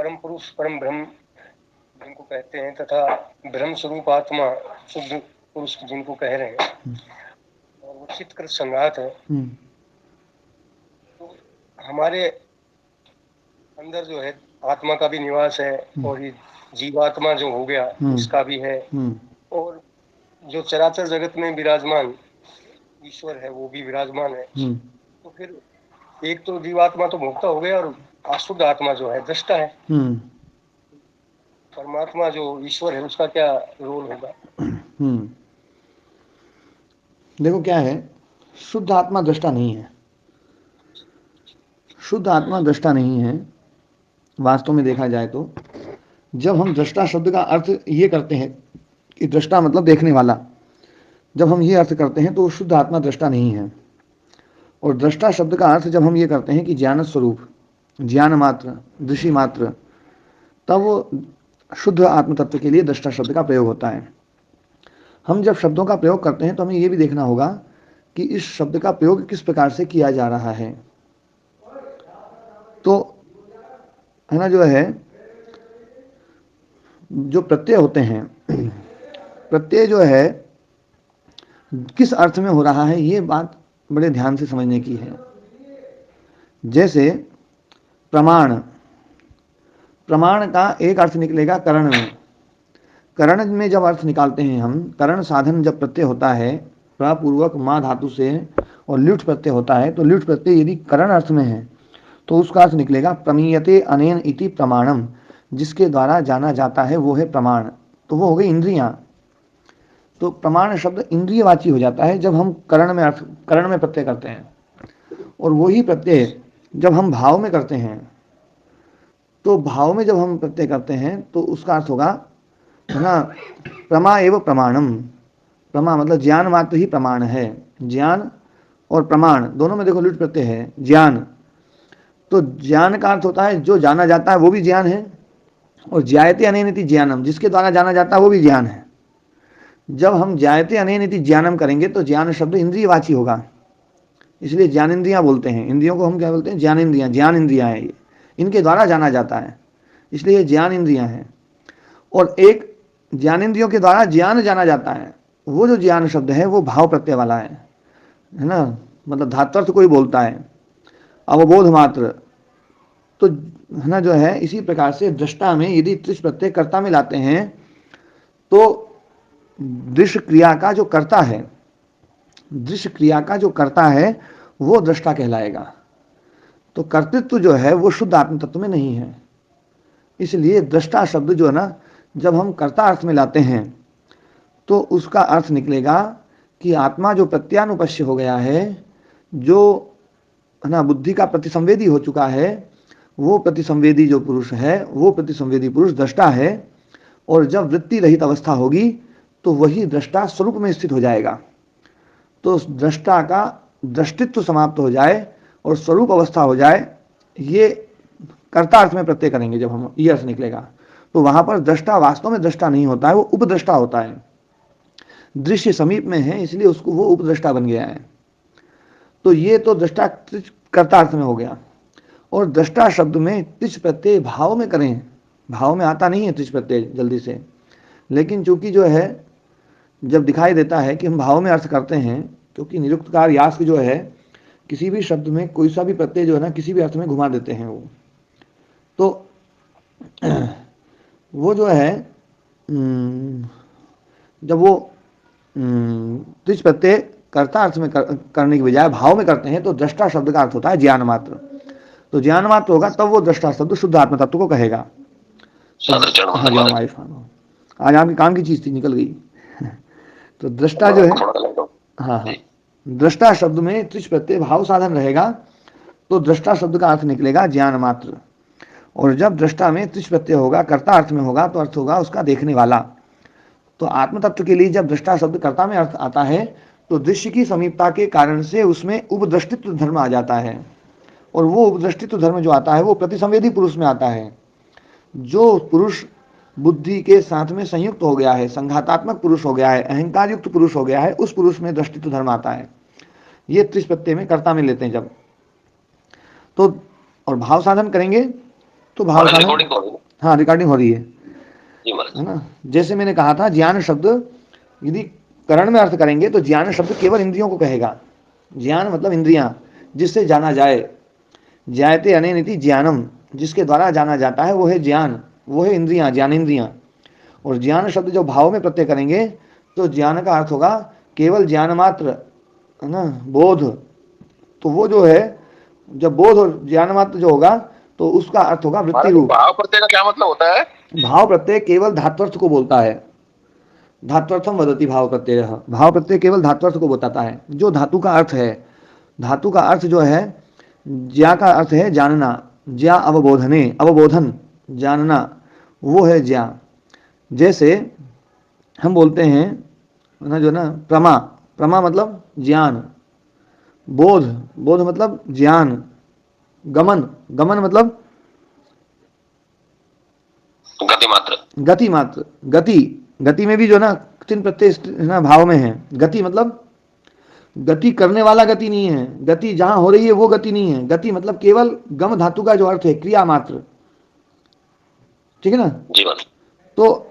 परम पुरुष परम ब्रह्म जिनको कहते हैं तथा ब्रह्म स्वरूप आत्मा शुद्ध पुरुष जिनको कह रहे हैं, और वो चित्कृत संघात है। तो हमारे अंदर जो है आत्मा का भी निवास है, और ये जीवात्मा जो हो गया इसका भी है, और जो चराचर जगत में विराजमान ईश्वर है वो भी विराजमान है। तो फिर एक तो जीवात्मा तो भोक्ता हो गया, और अशुद्ध आत्मा जो है दृष्टा है। परमात्मा जो ईश्वर है उसका क्या रोल होगा? देखो क्या है, शुद्ध आत्मा दृष्टा नहीं है। शुद्ध आत्मा दृष्टा नहीं है वास्तव में देखा जाए तो। जब हम दृष्टा शब्द का अर्थ ये करते हैं कि दृष्टा मतलब देखने वाला, जब हम ये अर्थ करते हैं तो वो शुद्ध आत्मा दृष्टा नहीं है। और दृष्टा शब्द का अर्थ जब हम ये करते हैं कि ज्ञान स्वरूप, ज्ञान मात्र, दृष्टि मात्र, तब वो शुद्ध आत्म तत्व के लिए दृष्टा शब्द का प्रयोग होता है। हम जब शब्दों का प्रयोग करते हैं तो हमें ये भी देखना होगा कि इस शब्द का प्रयोग किस प्रकार से किया जा रहा है। तो है ना, जो है जो प्रत्यय होते हैं, प्रत्यय जो है किस अर्थ में हो रहा है ये बात बड़े ध्यान से समझने की है। जैसे प्रमाण, प्रमाण का एक अर्थ निकलेगा करण में। करण में जब अर्थ निकालते हैं हम, करण साधन जब प्रत्यय होता है प्रपूर्वक मा धातु से और ल्युट प्रत्यय होता है, तो ल्युट प्रत्यय यदि करण अर्थ में है तो उसका अर्थ निकलेगा प्रमीयते अनेन इति प्रमाणम, जिसके द्वारा जाना जाता है वो है प्रमाण। तो वो हो गई इंद्रियां। तो प्रमाण शब्द इंद्रियवाची हो जाता है जब हम करण में प्रत्यय करते हैं। और वही प्रत्यय जब हम भाव में करते हैं, तो भाव में जब हम प्रत्यय करते हैं तो उसका अर्थ होगा, है ना, प्रमा एवं प्रमाणम। प्रमा मतलब ज्ञान मात्र ही प्रमाण है। ज्ञान और प्रमाण दोनों में देखो लुट प्रत्यय है, ज्ञान। तो ज्ञान का अर्थ होता है जो जाना जाता है वो भी ज्ञान है, और ज्ञायते अनेनिति ज्ञानम, जिसके द्वारा जाना जाता है वो भी ज्ञान है। जब हम ज्ञायते अनेनिति ज्ञानम करेंगे तो ज्ञान शब्द इंद्रियवाची होगा, इसलिए ज्ञानेंद्रियां बोलते हैं। इंद्रियों को हम क्या बोलते हैं? ज्ञानेंद्रियां। ज्ञान इंद्रियां हैं ये, इनके द्वारा जाना जाता है, इसलिए ज्ञान इंद्रियां हैं। और एक ज्ञानेंद्रियों के द्वारा ज्ञान जाना जाता है, वो जो ज्ञान शब्द है वो भाव प्रत्यय वाला है ना, मतलब धात्वर्थ कोई बोलता है, अवबोध मात्र। तो है ना, जो है इसी प्रकार से दृष्टा में यदि त्रिश प्रत्यय कर्ता में लाते हैं तो दृश्य क्रिया का जो कर्ता है, दृश्य क्रिया का जो कर्ता है वो दृष्टा कहलाएगा। तो कर्तृत्व जो है वो शुद्ध आत्म तत्व में नहीं है। इसलिए दृष्टा शब्द जो है ना, जब हम कर्ता अर्थ में लाते हैं तो उसका अर्थ निकलेगा कि आत्मा जो प्रत्यानुपश्य हो गया है, जो है ना बुद्धि का प्रतिसंवेदी हो चुका है, वो प्रतिसंवेदी जो पुरुष है वो प्रतिसंवेदी पुरुष दृष्टा है। और जब वृत्ति रहित अवस्था होगी तो वही दृष्टा स्वरूप में स्थित हो जाएगा। तो दृष्टा का दृष्टित्व समाप्त हो जाए और स्वरूप अवस्था हो जाए, ये कर्ता अर्थ में प्रत्यय करेंगे जब हम, ये अर्थ निकलेगा। तो वहां पर दृष्टा वास्तव में दृष्टा नहीं होता है, वो उपदृष्टा होता है। दृश्य समीप में है इसलिए उसको वो उपदृष्टा बन गया है। तो ये तो दृष्टा कर्ता अर्थ में हो गया। और दृष्टा शब्द में त्रिच प्रत्यय भाव में करें, भाव में आता नहीं है त्रिच प्रत्यय जल्दी से, लेकिन चूंकि जो है जब दिखाई देता है कि हम भाव में अर्थ करते हैं, क्योंकि निरुक्तकार यास्क जो है किसी भी शब्द में कोई सा भी प्रत्यय जो है ना किसी भी अर्थ में घुमा देते हैं वो। तो वो जो है जब वो त्रिच प्रत्यय कर्ता अर्थ में करने की बजाय भाव में करते हैं तो दृष्टा शब्द का अर्थ होता है ज्ञान मात्र। तो ज्ञान मात्र होगा तब वो दृष्टा शब्द शुद्ध आत्म तत्व को कहेगा। हाँ जी, आयुष्मान हो। आज आपकी काम की चीज थी, निकल गई। तो दृष्टा जो है, हाँ हाँ, दृष्टा शब्द में त्रिच प्रत्यय भाव साधन रहेगा तो दृष्टा शब्द का अर्थ निकलेगा ज्ञान मात्र। और जब दृष्टा में त्रिच प्रत्यय होगा, कर्ता अर्थ में होगा, तो अर्थ होगा उसका देखने वाला। तो आत्म तत्व के लिए जब दृष्टा शब्द कर्ता में अर्थ आता है तो दृश्य की समीपता के कारण से उसमें उपदृष्टित्व धर्म आ जाता है। और वो उपदृष्टित्व धर्म जो आता है वो प्रतिसंवेदी पुरुष में आता है। जो पुरुष बुद्धि के साथ में संयुक्त हो गया है, संघातात्मक पुरुष हो गया है, अहंकार युक्त पुरुष हो गया है, उस पुरुष में दृष्टित्व धर्म आता है। ये त्रिश प्रत्यय में कर्ता में लेते हैं जब। तो और भाव साधन करेंगे तो भाव साधन, रिकॉर्डिंग तो हो रही है। हाँ रिकॉर्डिंग हो रही है जी महाराज। है ना। जैसे मैंने कहा था ज्ञान शब्द यदि करण में अर्थ करेंगे तो ज्ञान शब्द केवल इंद्रियों को कहेगा। ज्ञान मतलब इंद्रियां, जिससे जाना जाए। ज्ञायते अनेनिति ज्ञानम, जिसके द्वारा जाना जाता है वो है ज्ञान, वो है इंद्रियां, ज्ञानेन्द्रियां। और ज्ञान शब्द जो भाव में प्रत्यय करेंगे तो ज्ञान का अर्थ होगा केवल ज्ञान मात्र, है ना, बोध। तो वो जो है जब बोध और ज्ञान मात्र जो होगा तो उसका अर्थ होगा वृत्ति रूप। भाव प्रत्यय का क्या मतलब होता है? भाव प्रत्यय केवल धात्वर्थ को बोलता है। धात्वर्थम वदति भाव प्रत्यय। भाव प्रत्यय केवल धात्वर्थ को बताता है, जो धातु का अर्थ है। धातु का अर्थ जो है, ज्या का अर्थ है जानना, ज्या अवबोधने, अवबोधन, जानना, वो है ज्या। जैसे हम बोलते हैं ना जो ना प्रमा, प्रमा मतलब ज्ञान, बोध, बोध मतलब ज्ञान, गमन, गमन मतलब गति मात्र, गति मात्र, गति, गति में भी जो ना तीन प्रत्यय ना भाव में है। गति मतलब गति करने वाला गति नहीं है, गति जहां हो रही है वो गति नहीं है। गति मतलब केवल गम धातु का जो अर्थ है क्रिया मात्र, ठीक है ना। जी तो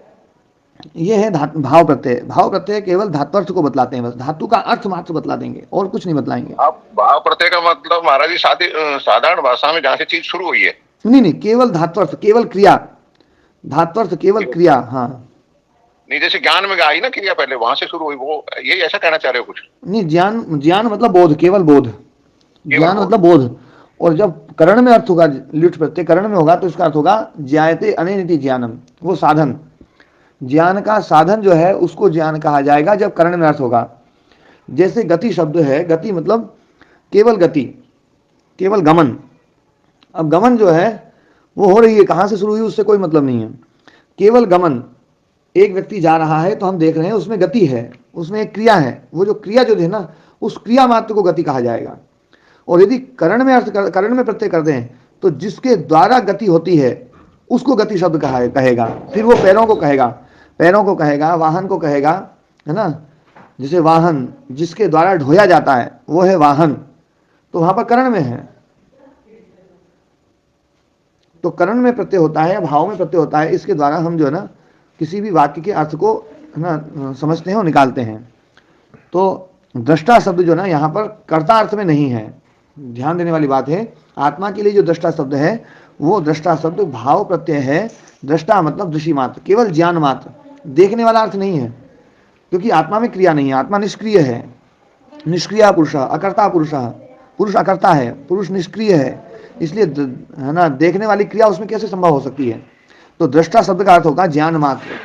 ये है भाव प्रत्यय। भाव प्रत्यय केवल धात्वर्थ को बतलाते हैं, बस धातु का अर्थ मात्र बतला देंगे और कुछ नहीं बतलाएंगे। आप भाव प्रत्यय का मतलब महाराज जी साधारण भाषा में जहाँ से चीज शुरू हुई है, नहीं, केवल धात्वर्थ, केवल क्रिया, धात्वर्थ केवल क्रिया। हाँ नहीं, जैसे ज्ञान में आई ना क्रिया पहले वहां से शुरू हुई, वो यही ऐसा कहना चाह रहे हो कुछ? नहीं, ज्ञान, ज्ञान मतलब बोध, केवल बोध, ज्ञान मतलब बोध। और जब करण में अर्थ होगा, लिट प्रत्यय करण में होगा तो इसका अर्थ होगा ज्ञायते अनेनिति ज्ञानम, वो साधन, ज्ञान का साधन जो है उसको ज्ञान कहा जाएगा जब करण में अर्थ होगा। जैसे गति शब्द है, गति मतलब केवल गति, केवल गमन। अब गमन जो है वो हो रही है, कहां से शुरू हुई उससे कोई मतलब नहीं है, केवल गमन। एक व्यक्ति जा रहा है तो हम देख रहे हैं उसमें गति है, उसमें एक क्रिया है, वो जो क्रिया जो है ना उस क्रिया मात्र को गति कहा जाएगा। और यदि करण में अर्थ करण में प्रत्यय कर दें तो जिसके द्वारा गति होती है उसको गति शब्द कहेगा। फिर वो पैरों को कहेगा, पैरों को कहेगा, वाहन को कहेगा, है ना। जैसे वाहन जिसके द्वारा ढोया जाता है वो है वाहन, तो वहां पर करण में है। तो करण में प्रत्यय होता है, भाव में प्रत्यय होता है, इसके द्वारा हम जो है ना किसी भी वाक्य के अर्थ को ना समझते हैं और निकालते हैं। तो दृष्टा शब्द जो ना यहाँ पर कर्ता अर्थ में नहीं है, ध्यान देने वाली बात है। आत्मा के लिए जो दृष्टा शब्द है वो दृष्टा शब्द भाव प्रत्यय है। दृष्टा मतलब दृषि मात्र, केवल ज्ञान मात्र, देखने वाला अर्थ नहीं है, क्योंकि आत्मा में क्रिया नहीं है, आत्मा निष्क्रिय है। निष्क्रिय पुरुष, अकर्ता पुरुष, पुरुष अकर्ता है, पुरुष निष्क्रिय है, इसलिए है ना देखने वाली क्रिया उसमें कैसे संभव हो सकती है। तो दृष्टा शब्द का अर्थ होगा ज्ञान मात्र।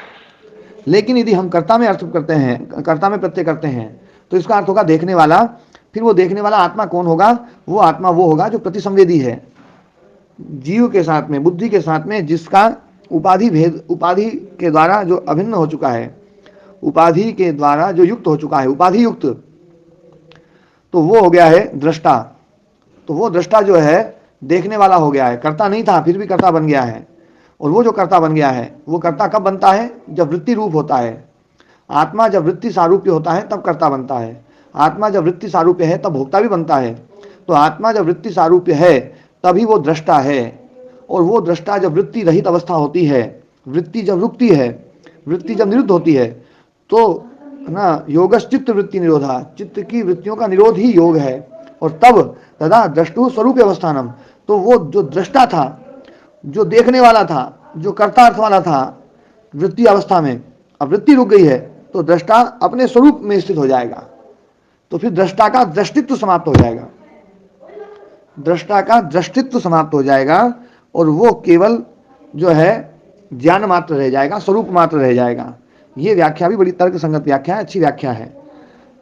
लेकिन यदि हम कर्ता में अर्थ करते हैं, कर्ता में प्रत्यय करते हैं तो इसका अर्थ होगा देखने वाला। फिर वो देखने वाला आत्मा कौन होगा? वो आत्मा वो होगा जो प्रतिसंवेदी है, जीव के साथ में, बुद्धि के साथ में, जिसका उपाधि भेद, उपाधि के द्वारा जो अभिन्न हो चुका है, उपाधि के द्वारा जो युक्त हो चुका है, उपाधि युक्त, तो वो हो गया है दृष्टा। तो वो दृष्टा जो है देखने वाला हो गया है, कर्ता नहीं था फिर भी कर्ता बन गया है। और वो जो कर्ता बन गया है वो कर्ता कब बनता है? जब वृत्ति रूप होता है। आत्मा जब वृत्ति सारूप्य होता है तब कर्ता बनता है। आत्मा जब वृत्ति सारूप्य है तब भोक्ता भी बनता है। तो आत्मा जब वृत्ति सारूप्य है तभी वो दृष्टा है। और वो दृष्टा जब वृत्ति रहित अवस्था होती है, वृत्ति जब रुकती है, वृत्ति जब निरुद्ध होती है, तो ना योगश्चित्त वृत्ति निरोधा, चित्त की वृत्तियों का निरोध ही योग है। और तब तदा द्रष्टु स्वरूप अवस्थानम, तो वो जो दृष्टा था, जो देखने वाला था, जो कर्तार्थ वाला था वृत्ति अवस्था में, अब वृत्ति रुक गई है तो दृष्टा अपने स्वरूप में स्थित हो जाएगा। तो फिर दृष्टा का दृष्टित्व समाप्त हो जाएगा, दृष्टा का दृष्टित्व समाप्त हो जाएगा और वो केवल जो है ज्ञान मात्र रह जाएगा, स्वरूप मात्र रह जाएगा। ये व्याख्या भी बड़ी तर्क संगत व्याख्या है, अच्छी व्याख्या है।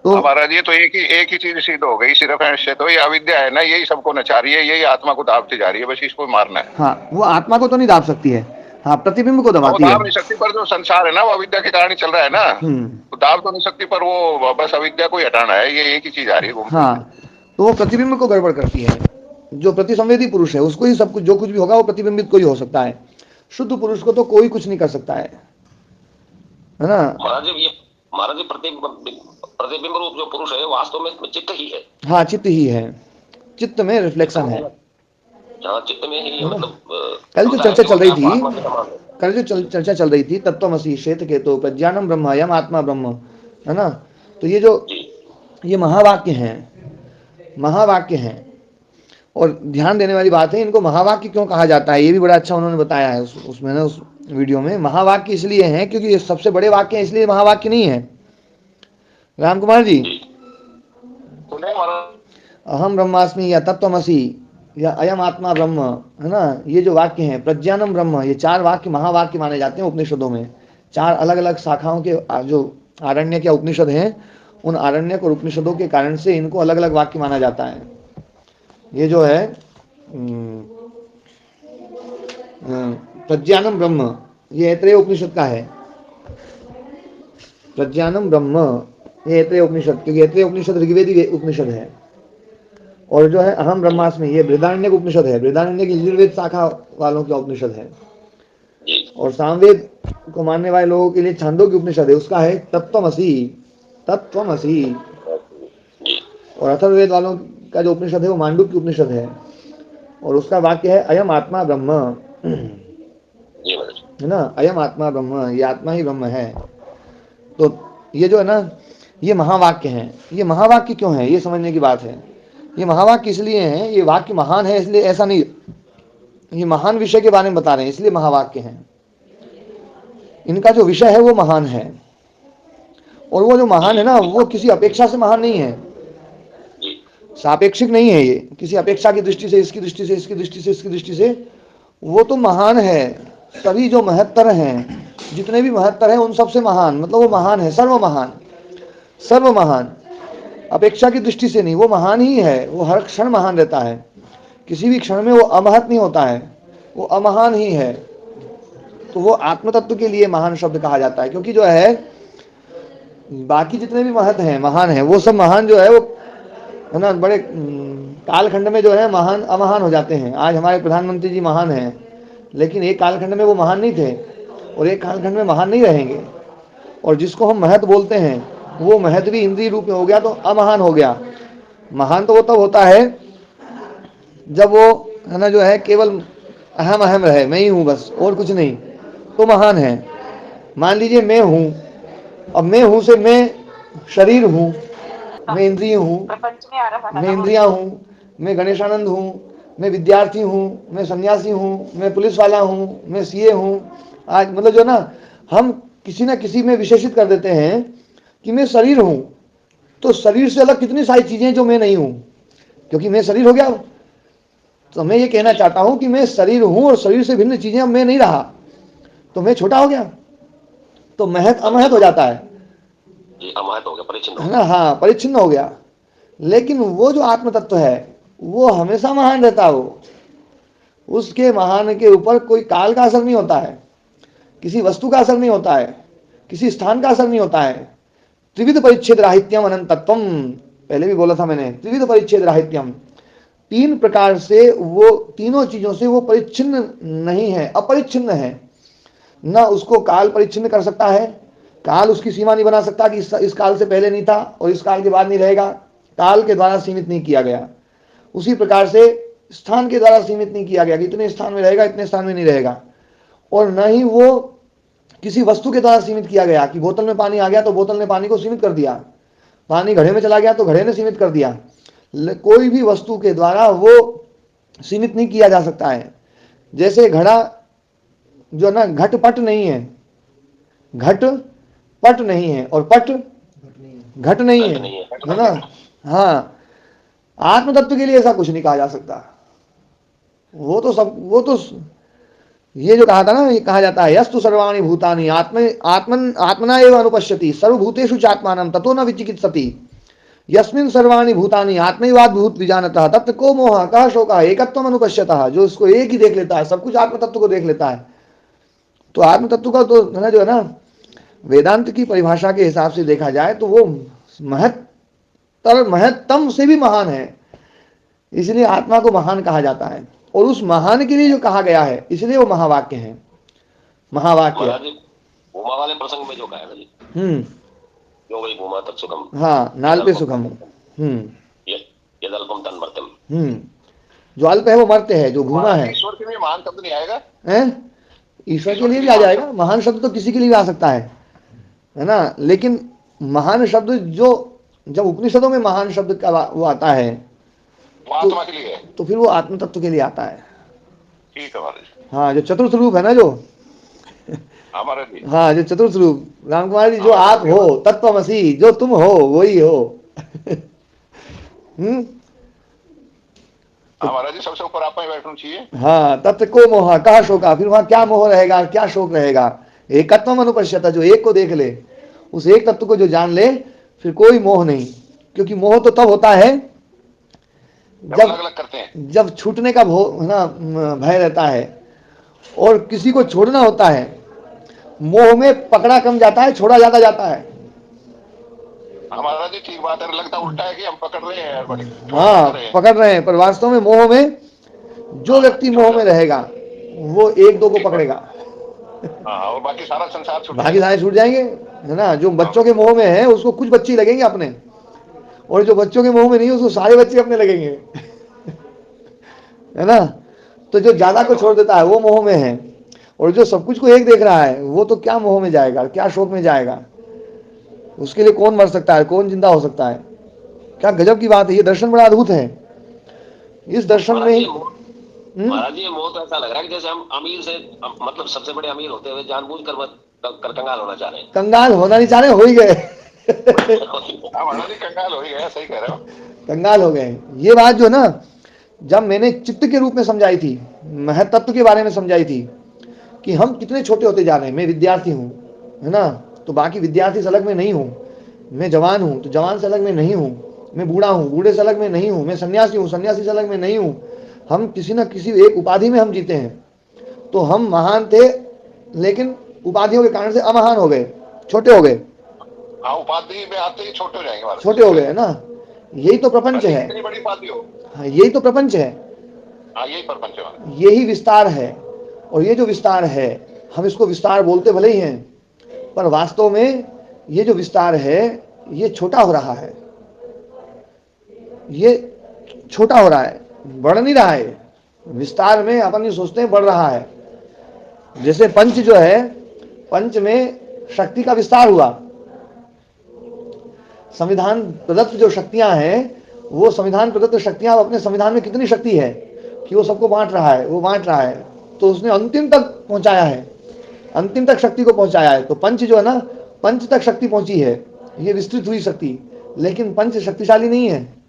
तो महाराज ये तो एक ही चीज सिद्ध हो गई, सिर्फ ऐसे तो ये अविद्या है ना, यही सबको नचा रही है, यही आत्मा को दाबती जा रही है, बस इसको मारना है। हाँ, वो आत्मा को तो नहीं दाब सकती है, हाँ प्रतिबिंब को दबाती है। दाब नहीं सकती, पर जो संसार है ना वो अविद्या के कारण ही चल रहा है ना, तो दाब तो नहीं सकती, पर वो बस अविद्या को ही हटाना है, ये एक ही चीज आ रही है। हाँ, तो वो प्रतिबिंब को गड़बड़ करती है। जो प्रतिसंवेदी पुरुष है उसको ही सब कुछ, जो कुछ भी होगा वो प्रतिबिंबित को ही हो सकता है। शुद्ध पुरुष को तो कोई कुछ नहीं कर सकता है ना। महाराज जी प्रतिबिंब रूप जो पुरुष है वास्तव में चित्त ही है। हाँ, चित्त ही है, चित्त में रिफ्लेक्शन है। जहाँ चित्त में ही मतलब कल जो होता है चर्चा कि चल वो रही क्या आत्मा के समान है। थी, कल जो चर्चा चल रही थी तत्वमसि, श्वेत केतु, प्रज्ञानम ब्रह्म, अयम आत्मा ब्रह्म, है ना। तो ये जो जी ये महावाक्य हैं, महावाक्य हैं, और ध्यान देने वाली बात है, इनको महावाक्य क्यों कहा जाता है, ये भी बड़ा अच्छा उन्होंने बताया है उसमें ना, उस वीडियो में। महावाक्य इसलिए हैं क्योंकि ये सबसे बड़े वाक्य हैं, इसलिए महावाक्य नहीं है। राम कुमार जी, जी सुने हमारा अहम ब्रह्मास्मि या तत्वमसि या अयम आत्मा ब्रह्म, है ना, ये जो वाक्य हैं, प्रज्ञानम ब्रह्म, ये चार वाक्य महावाक्य माने जाते हैं उपनिषदों में। चार अलग अलग शाखाओं के जो आरण्यक या उपनिषद हैं, उन आरण्यक और उपनिषदों के कारण से इनको अलग अलग वाक्य माना जाता है। ये जो है प्रज्ञानम ब्रह्म, ये ऐत्रेय उपनिषद का है। प्रज्ञानम ब्रह्म ये ऐत्रेय उपनिषद, क्योंकि ऐत्रेय उपनिषद ऋग्वेदी उपनिषद है। और जो है अहम ब्रह्मास्मि, ये बृहदारण्यक उपनिषद है, बृहदारण्यक यजुर्वेद शाखा वालों का उपनिषद है। और सामवेद को मानने वाले लोगों के लिए छांदोग्य उपनिषद है, उसका है तत्वमसि, तत्वमसि। और अथर्ववेद वालों का जो उपनिषद है वो मांडुक्य उपनिषद है, और उसका वाक्य है अयम आत्मा ब्रह्म, है ना, अयम आत्मा ब्रह्म, ये आत्मा ही ब्रह्म है। तो ये जो है ना, ये महावाक्य हैं। ये महावाक्य क्यों है, ये समझने की बात है। ये महावाक्य इसलिए हैं, ये वाक्य महान है इसलिए ऐसा नहीं, ये महान विषय के बारे में बता रहे हैं इसलिए महावाक्य हैं। इनका जो विषय है वो महान है, और वो जो महान है ना, वो किसी अपेक्षा से महान नहीं है, सापेक्षिक नहीं है। ये किसी अपेक्षा की दृष्टि से, इसकी दृष्टि से, इसकी दृष्टि से, इसकी दृष्टि से, वो तो महान है। सभी जो महत्तर हैं, जितने भी महत्तर हैं, उन सबसे महान, मतलब वो महान है, सर्व महान, सर्व महान। अपेक्षा की दृष्टि से नहीं, वो महान ही है, वो हर क्षण महान रहता है, किसी भी क्षण में वो अमहत नहीं होता है, वो अमहान ही है। तो वो आत्म तत्व के लिए महान शब्द कहा जाता है, क्योंकि जो है बाकी जितने भी महत हैं, महान है, वो सब महान जो है वो, है ना, बड़े कालखंड में जो है महान अमहान हो जाते हैं। आज हमारे प्रधानमंत्री जी महान हैं, लेकिन एक कालखंड में वो महान नहीं थे, और एक कालखंड में महान नहीं रहेंगे। और जिसको हम महत बोलते हैं, वो महत भी इंद्रिय रूप में हो गया तो अमहान हो गया। महान तो वो तब होता है जब वो, है ना, जो है केवल अहम अहम रहे, मैं ही हूँ बस और कुछ नहीं, तो महान है। मान लीजिए मैं हूँ, अब मैं हूँ से मैं शरीर हूँ, मैं इंद्रिय हूँ, मैं इंद्रिया हूँ, मैं गणेशानंद हूँ, मैं विद्यार्थी हूँ, मैं सन्यासी हूँ, मैं पुलिस वाला हूँ, मैं सीए हूँ। आज मतलब जो ना, हम किसी ना किसी में विशेषित कर देते हैं कि मैं शरीर हूँ, तो शरीर से अलग कितनी सारी चीजें जो मैं नहीं हूँ, क्योंकि मैं शरीर हो गया। तो मैं ये कहना चाहता हूँ कि मैं शरीर हूँ और शरीर से भिन्न चीजें, अब मैं नहीं रहा, तो मैं छोटा हो गया, तो महत अमहत हो जाता है, अमहत हो गया, परिचिन्न है ना, हाँ, परिच्छिन्न हो गया। लेकिन वो जो आत्म तत्व है वो हमेशा महान रहता है। वो, उसके महान के ऊपर कोई काल का असर नहीं होता है, किसी वस्तु का असर नहीं होता है, किसी स्थान का असर नहीं होता है। त्रिविध परिच्छेद राहित्यम अनंतत्वम, पहले भी बोला था मैंने, त्रिविध परिच्छेद राहित्यम, तीन प्रकार से वो, तीनों चीजों से वो परिच्छिन्न नहीं है, अपरिच्छिन्न है। न उसको काल परिच्छिन्न कर सकता है, काल उसकी सीमा नहीं बना सकता कि इस काल से पहले नहीं था और इस काल के बाद नहीं रहेगा, काल के द्वारा सीमित नहीं किया गया। उसी प्रकार से स्थान के द्वारा सीमित नहीं किया गया कि इतने स्थान में रहेगा, इतने स्थान में नहीं रहेगा। और न ही वो किसी वस्तु के द्वारा सीमित किया गया कि बोतल में पानी आ गया तो बोतल ने पानी को सीमित कर दिया, पानी घड़े में चला गया तो घड़े ने सीमित कर दिया। कोई भी वस्तु के द्वारा वो सीमित नहीं किया जा सकता है। जैसे घड़ा जो ना, घट पट नहीं है, घट पट नहीं है, और पट घट नहीं है ना। हाँ, आत्म तत्व के लिए ऐसा कुछ नहीं कहा जा सकता। वो तो सब, वो तो ये जो कहा था ना, ये कहा जाता है यस्तु सर्वाणि भूतानि आत्मना एव अनुपश्यति सर्वभूतेषु चात्मानं ततो न विचिकित्सति यस्मिन् सर्वाणि भूतानि आत्मैवाद भूत विजानतः तत्र को मोह कः शोकः एकत्वम अनुपश्यतः, जो इसको एक ही देख लेता है, सब कुछ आत्म तत्व को देख लेता है। तो आत्म तत्व का तो जो है ना, वेदांत की परिभाषा के हिसाब से देखा जाए तो वो महत्तम से भी महान है, इसलिए आत्मा को महान कहा जाता है। और उस महान के लिए जो कहा गया है, इसलिए वो महावाक्य है। महावाक्य भूमा वाले प्रसंग में जो कहा है, जो वही भूमा तत्सुखम, हाँ, नाल पे सुखम, यदल्पम तन्मर्त्यम, जो अल्प है वो मर्त्य है, जो घूमा है। ईश्वर के लिए महान शब्द नहीं आएगा? ईश्वर के लिए भी आ जाएगा, महान शब्द तो किसी के लिए भी आ सकता है ना। लेकिन महान शब्द जो, जब उपनिषदों में महान शब्द का वो आता है वो आत्मा के लिए है, तो फिर वो आत्म तत्व के लिए आता है। ठीक है महाराज। हाँ, जो चतुर्थ रूप है ना, जो हमारे लिए, हाँ, जो चतुर्थ रूप, राम कुमार जी, जो आप हो, तत्वमसी, जो तुम हो वही हो। महाराज जी सबसे ऊपर आप में बैठना चाहिए। हाँ, तत्व को मोह कहा शोका, फिर वहां क्या मोह रहेगा, क्या शोक रहेगा। एकत्वम अनुपश्यता, जो एक को देख ले, उस एक तत्व को जो जान ले, फिर कोई मोह नहीं। क्योंकि मोह तो तब होता है जब अलग अलग करते हैं, जब छूटने का ना भय रहता है, और किसी को छोड़ना होता है। मोह में पकड़ा कम जाता है, छोड़ा ज्यादा जाता है। हमारा जी ठीक बात है, लगता उल्टा है कि हम पकड़ रहे हैं बड़ी। हाँ, पकड़ रहे हैं, पर वास्तव में मोह में, जो व्यक्ति मोह में रहेगा वो एक दो को पकड़ेगा। और बाकी सारा संसार छूट, बाकी सारे छूट जाएंगे, है ना। जो बच्चों के मोह में है उसको कुछ बच्चे लगेंगे अपने, और जो बच्चों के मोह में नहीं उसको सारे बच्चे अपने लगेंगे, है ना। तो जो ज्यादा को छोड़ देता है वो मोह में है, और जो सब कुछ को एक देख रहा है वो तो क्या मोह में जाएगा, क्या शोक में जाएगा। उसके लिए कौन मर सकता है, कौन जिंदा हो सकता है। क्या गजब की बात है, ये दर्शन बड़ा अद्भुत है। इस दर्शन में महाराज जी, मोह तो ऐसा लग रहा है कि जैसे हम अमीर से, मतलब सबसे बड़े अमीर होते हुए जानबूझ कर कंगाल होना चाह रहे हैं। कंगाल होना नहीं चाह रहे, हो ही गए। कंगाल हो ही गए, सही कह रहे हो, कंगाल हो गए। ये बात जो ना, जब मैंने चित्त के रूप में समझाई थी, महत्त्व के बारे में समझाई थी, कि हम कितने छोटे होते जा रहे हैं। मैं विद्यार्थी हूँ, है ना, तो बाकी विद्यार्थी से अलग में नहीं हूँ। मैं जवान हूँ तो जवान से अलग में नहीं हूँ। मैं बूढ़ा हूँ, बूढ़े से अलग में नहीं हूँ। मैं सन्यासी हूँ, सन्यासी से अलग में नहीं हूँ। हम किसी न किसी एक उपाधि में हम जीते हैं। तो हम महान थे, लेकिन उपाधियों के कारण से अमहान हो गए, छोटे हो गए। उपाधि में आते ही छोटे हो जाएंगे, छोटे हो गए, है ना। यही तो प्रपंच है। इतनी बड़ी उपाधि हो, हाँ, यही तो प्रपंच है। यही प्रपंच है, यही विस्तार है। और ये जो विस्तार है, हम इसको विस्तार बोलते भले ही हैं, पर वास्तव में ये जो विस्तार है ये छोटा हो रहा है। ये छोटा हो रहा है, बढ़ नहीं रहा है। विस्तार में अपन ये सोचते हैं बढ़ रहा है। जैसे पंच जो है, पंच में शक्ति का विस्तार हुआ। संविधान प्रदत्त जो शक्तियां हैं, वो संविधान प्रदत्त शक्तियां, अपने संविधान में कितनी शक्ति है कि वो सबको बांट रहा है, वो बांट रहा है। तो उसने अंतिम तक पहुंचाया है, अंतिम तक शक्ति को पहुंचाया है। तो पंच जो है ना, पंच तक शक्ति पहुंची है, ये विस्तृत हुई शक्ति। लेकिन पंच शक्तिशाली नहीं है।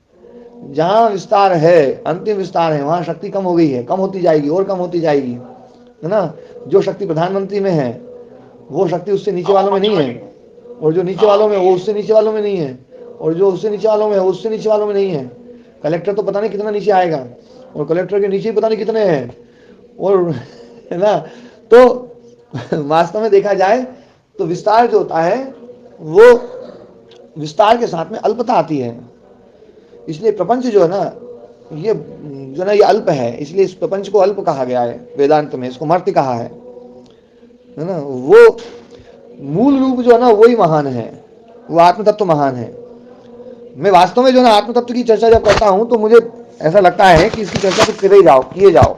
जहां विस्तार है, अंतिम विस्तार है, वहां शक्ति कम हो गई है, कम होती जाएगी और कम होती जाएगी, है ना। जो शक्ति प्रधानमंत्री में है वो शक्ति उससे नीचे वालों में नहीं है, और जो नीचे वालों में वो उससे नीचे वालों में नहीं है, और जो उससे नीचे वालों में है उससे नीचे वालों में नहीं है। कलेक्टर तो पता नहीं कितना नीचे आएगा, और कलेक्टर के नीचे पता नहीं कितने हैं, और है ना। तो वास्तव में देखा जाए तो विस्तार जो होता है, वो विस्तार के साथ में अल्पता आती है। इसलिए प्रपंच जो है ना, ये जो ना, ये अल्प है। इसलिए इस प्रपंच को अल्प कहा गया है वेदांत में, इसको मर्त्य कहा है ना। वो मूल रूप जो है ना, वही महान है, वो आत्म तत्व महान है। मैं वास्तव में जो ना आत्म तत्व की चर्चा जब करता हूं तो मुझे ऐसा लगता है कि इसकी चर्चा तो किए जाओ।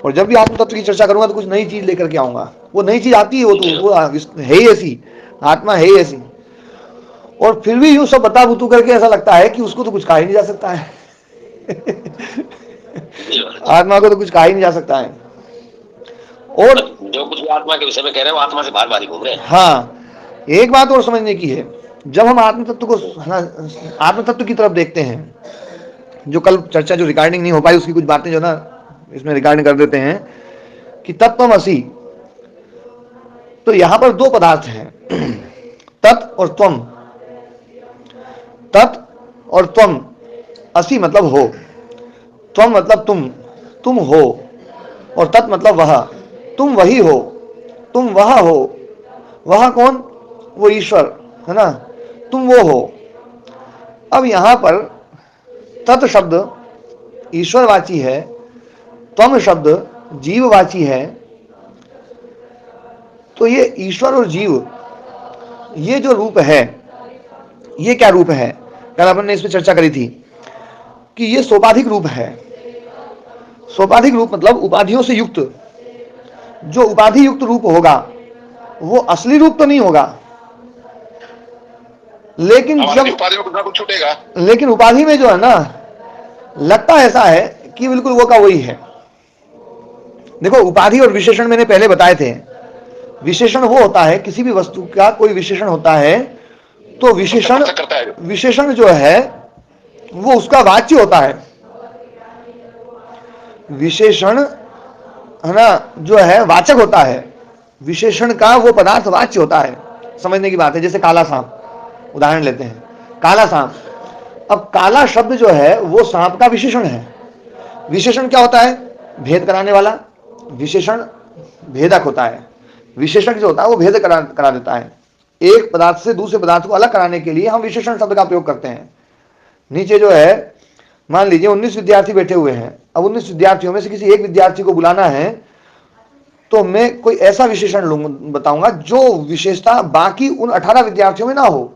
और जब भी आत्म तत्व की चर्चा करूंगा तो कुछ नई चीज लेकर के आऊंगा। वो नई चीज आती है, वो है ही ऐसी, आत्मा है ही ऐसी। और फिर भी यूं सब बता बुतू करके ऐसा लगता है कि उसको तो कुछ कहा ही नहीं जा सकता है। आत्मा को तो कुछ कहा ही नहीं जा सकता है। और जो कुछ भी आत्मा के विषय में कह रहे हैं वो आत्मा से बार बार ही घूम रहे हैं। हाँ, एक बात और समझने की है। जब हम आत्म तत्व की तरफ देखते हैं, जो कल चर्चा जो रिकॉर्डिंग नहीं हो पाई उसकी कुछ बातें जो ना इसमें रिकॉर्डिंग कर देते हैं, कि तत्वमसि। तो यहां पर दो पदार्थ हैं, तत् और त्वम। तत् और त्वम, असि मतलब हो, त्वम मतलब तुम हो, और तत् मतलब वह, तुम वही हो, तुम वह हो। वह कौन? वो ईश्वर, है ना। तुम वो हो। अब यहां पर तत् शब्द ईश्वरवाची है, त्वम शब्द जीववाची है। तो ये ईश्वर और जीव, ये जो रूप है, ये क्या रूप है? कल अपन ने इस पर चर्चा करी थी कि ये सोपाधिक रूप है। सोपाधिक रूप मतलब उपाधियों से युक्त। जो उपाधि युक्त रूप होगा वो असली रूप तो नहीं होगा, लेकिन जब उपाधि में कुछ छूटेगा, लेकिन उपाधि में जो है ना, लगता ऐसा है कि बिल्कुल वो का वही है। देखो, उपाधि और विशेषण मैंने पहले बताए थे। विशेषण वो होता है, किसी भी वस्तु का कोई विशेषण होता है तो विशेषण जो है वो उसका वाच्य होता है। विशेषण है ना जो है वाचक होता है, विशेषण का वो पदार्थ वाच्य होता है। समझने की बात है। जैसे काला सांप उदाहरण लेते हैं, काला सांप। अब काला शब्द जो है वो सांप का विशेषण है। विशेषण क्या होता है? भेद कराने वाला। विशेषण भेदक होता है। विशेषण जो होता है वो भेद करा देता है। एक पदार्थ से दूसरे पदार्थ को अलग कराने के लिए हम विशेषण शब्द का प्रयोग करते हैं। नीचे जो है, मान लीजिए 19 विद्यार्थी बैठे हुए हैं। अब 19 विद्यार्थियों में से किसी एक विद्यार्थी को बुलाना है तो मैं कोई ऐसा विशेषण बताऊंगा जो विशेषता बाकी उन 18 विद्यार्थियों में ना हो।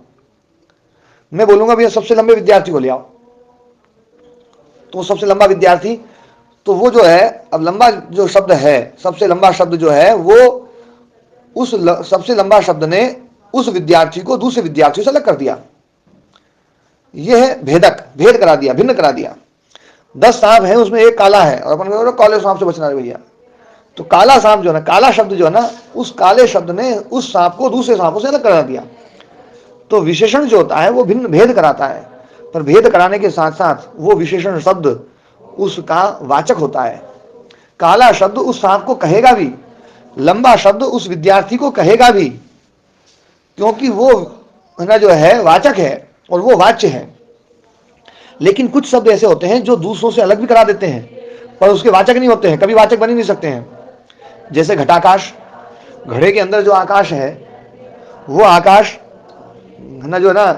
मैं बोलूंगा भैया सबसे लंबे विद्यार्थी को ले आओ, तो सबसे लंबा विद्यार्थी, तो वो जो है, अब लंबा जो शब्द है, सबसे लंबा शब्द जो है वो उस सबसे लंबा शब्द ने उस विद्यार्थी को दूसरे विद्यार्थियों से अलग कर दिया। यह है भेदक, भेद करा दिया, भिन्न करा दिया। 10 सांप है, उसमें एक काला है और अपन काले सांप से बचना है भैया। तो काला सांप जो है ना, काला शब्द जो है ना, उस काले शब्द ने उस सांप को दूसरे सांपों से अलग करा दिया। तो विशेषण जो होता है वो भिन्न भेद कराता है, पर भेद कराने के साथ साथ वो विशेषण शब्द उसका वाचक होता है। काला शब्द उस सांप को कहेगा भी, लंबा शब्द उस विद्यार्थी को कहेगा भी, क्योंकि वो ना जो है वाचक है और वो वाच्य है। लेकिन कुछ शब्द ऐसे होते हैं जो दूसरों से अलग भी करा देते हैं पर उसके वाचक नहीं होते हैं, कभी वाचक बन ही नहीं सकते हैं। जैसे घटाकाश, घड़े के अंदर जो आकाश है वो आकाश ना जो है ना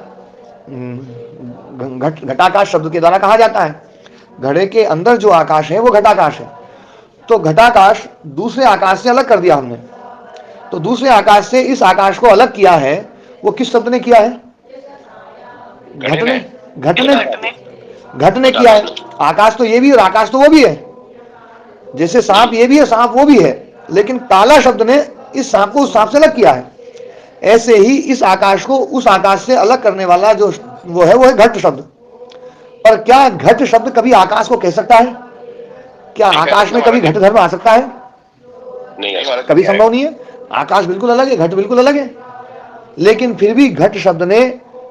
घटाकाश शब्द के द्वारा कहा जाता है। घड़े के अंदर जो आकाश है वो घटाकाश है। तो घटाकाश दूसरे आकाश से अलग कर दिया हमने। तो दूसरे आकाश से इस आकाश को अलग किया है, वो किस शब्द ने किया है? घट ने किया है। आकाश तो ये भी और आकाश तो वो भी है। जैसे सांप ये भी है, सांप वो भी है, लेकिन काला शब्द ने इस सांप को उस सांप से अलग किया है। ऐसे ही इस आकाश को उस आकाश से अलग करने वाला जो वो है घट शब्द। पर क्या घट शब्द कभी आकाश को कह सकता है? क्या आकाश में कभी घट धर्म आ सकता है? नहीं, कभी संभव नहीं है। आकाश बिल्कुल अलग है, घट बिल्कुल अलग है, लेकिन फिर भी घट शब्द ने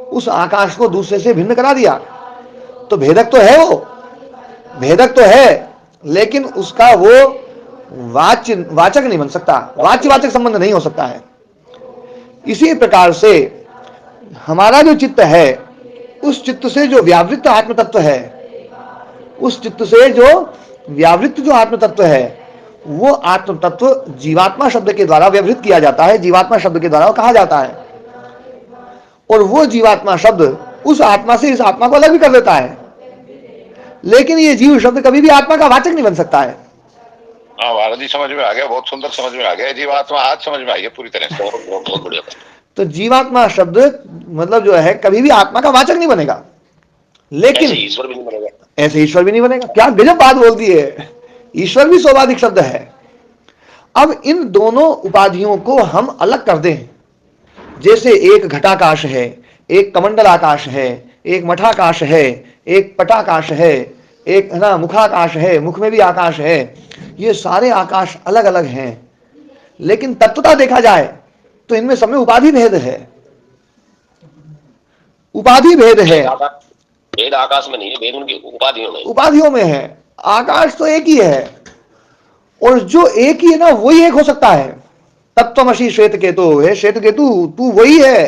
उस आकाश को दूसरे से भिन्न करा दिया। तो भेदक तो है, वो भेदक तो है, लेकिन उसका वो वाचक नहीं बन सकता, वाच्य वाचक संबंध नहीं हो सकता है। इसी प्रकार से हमारा जो चित्त है, उस चित्त से जो व्यावृत्त आत्म तत्व है, उस चित्त से जो व्यावृत्त जो आत्म तत्व है, वो आत्म तत्व जीवात्मा शब्द के द्वारा व्यवहित किया जाता है, जीवात्मा शब्द के द्वारा कहा जाता है। और वो जीवात्मा शब्द उस आत्मा से इस आत्मा को अलग भी कर देता है, लेकिन ये जीव शब्द कभी भी आत्मा का वाचक नहीं बन सकता है। हाँ, भारत जी समझ में आ गया, बहुत सुंदर समझ में आ गया। जीवात्मा आज समझ में आई है पूरी तरह से, बहुत बढ़िया। तो जीवात्मा शब्द मतलब जो है कभी भी आत्मा का वाचक नहीं बनेगा, लेकिन ऐसे ईश्वर भी नहीं बनेगा। ऐसे ईश्वर भी नहीं बनेगा। क्या गजब बात बोल दी है। ईश्वर भी सोपाधिक शब्द है। अब इन दोनों उपाधियों को हम अलग कर दें, जैसे एक घटाकाश है, एक कमंडल आकाश है, एक मठाकाश है, एक पटाकाश है, एक ना मुखाकाश है, मुख में भी आकाश है। ये सारे आकाश अलग अलग हैं, लेकिन तत्वता देखा जाए तो इनमें सब में उपाधि भेद है। उपाधि भेद है, भेद आकाश में नहीं है, भेद उनकी उपाधियों में, उपाधियों में है। आकाश तो एक ही है, और जो एक ही है ना वही एक हो सकता है। तत्वमसि श्वेत केतु है, श्वेत केतु तू वही है,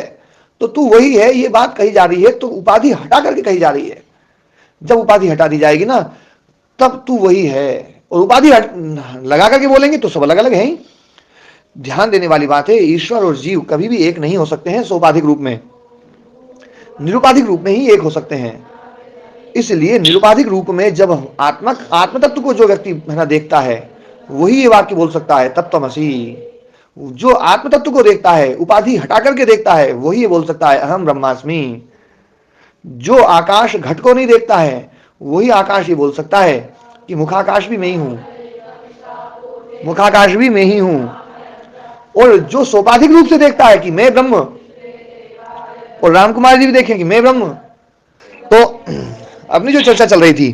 तो तू वही है, ये बात कही जा रही है। तो उपाधि हटा करके कही जा रही है। जब उपाधि हटा दी जाएगी ना, तब तू वही है। और उपाधि लगा करके बोलेंगे तो सब अलग अलग है ही। ध्यान देने वाली बात है, ईश्वर और जीव कभी भी एक नहीं हो सकते हैं सोपाधिक रूप में, निरुपाधिक रूप में ही एक हो सकते हैं। इसलिए निरुपाधिक रूप में जब आत्म तत्व को जो व्यक्ति देखता है, वही ये वाक्य बोल सकता है तत्वमसि। जो आत्म तत्व को देखता है, उपाधि हटा करके देखता है, वही ये बोल सकता है अहम ब्रह्मास्मि। जो आकाश घट को नहीं देखता है, वही आकाश ये बोल सकता है कि मुखाकाश भी मैं ही हूं, मुखाकाश भी मैं ही हूं, और जो सोपाधिक रूप से देखता है कि मैं ब्रह्म, और राम कुमार जी भी देखें कि मैं ब्रह्म, तो अपनी जो चर्चा चल रही थी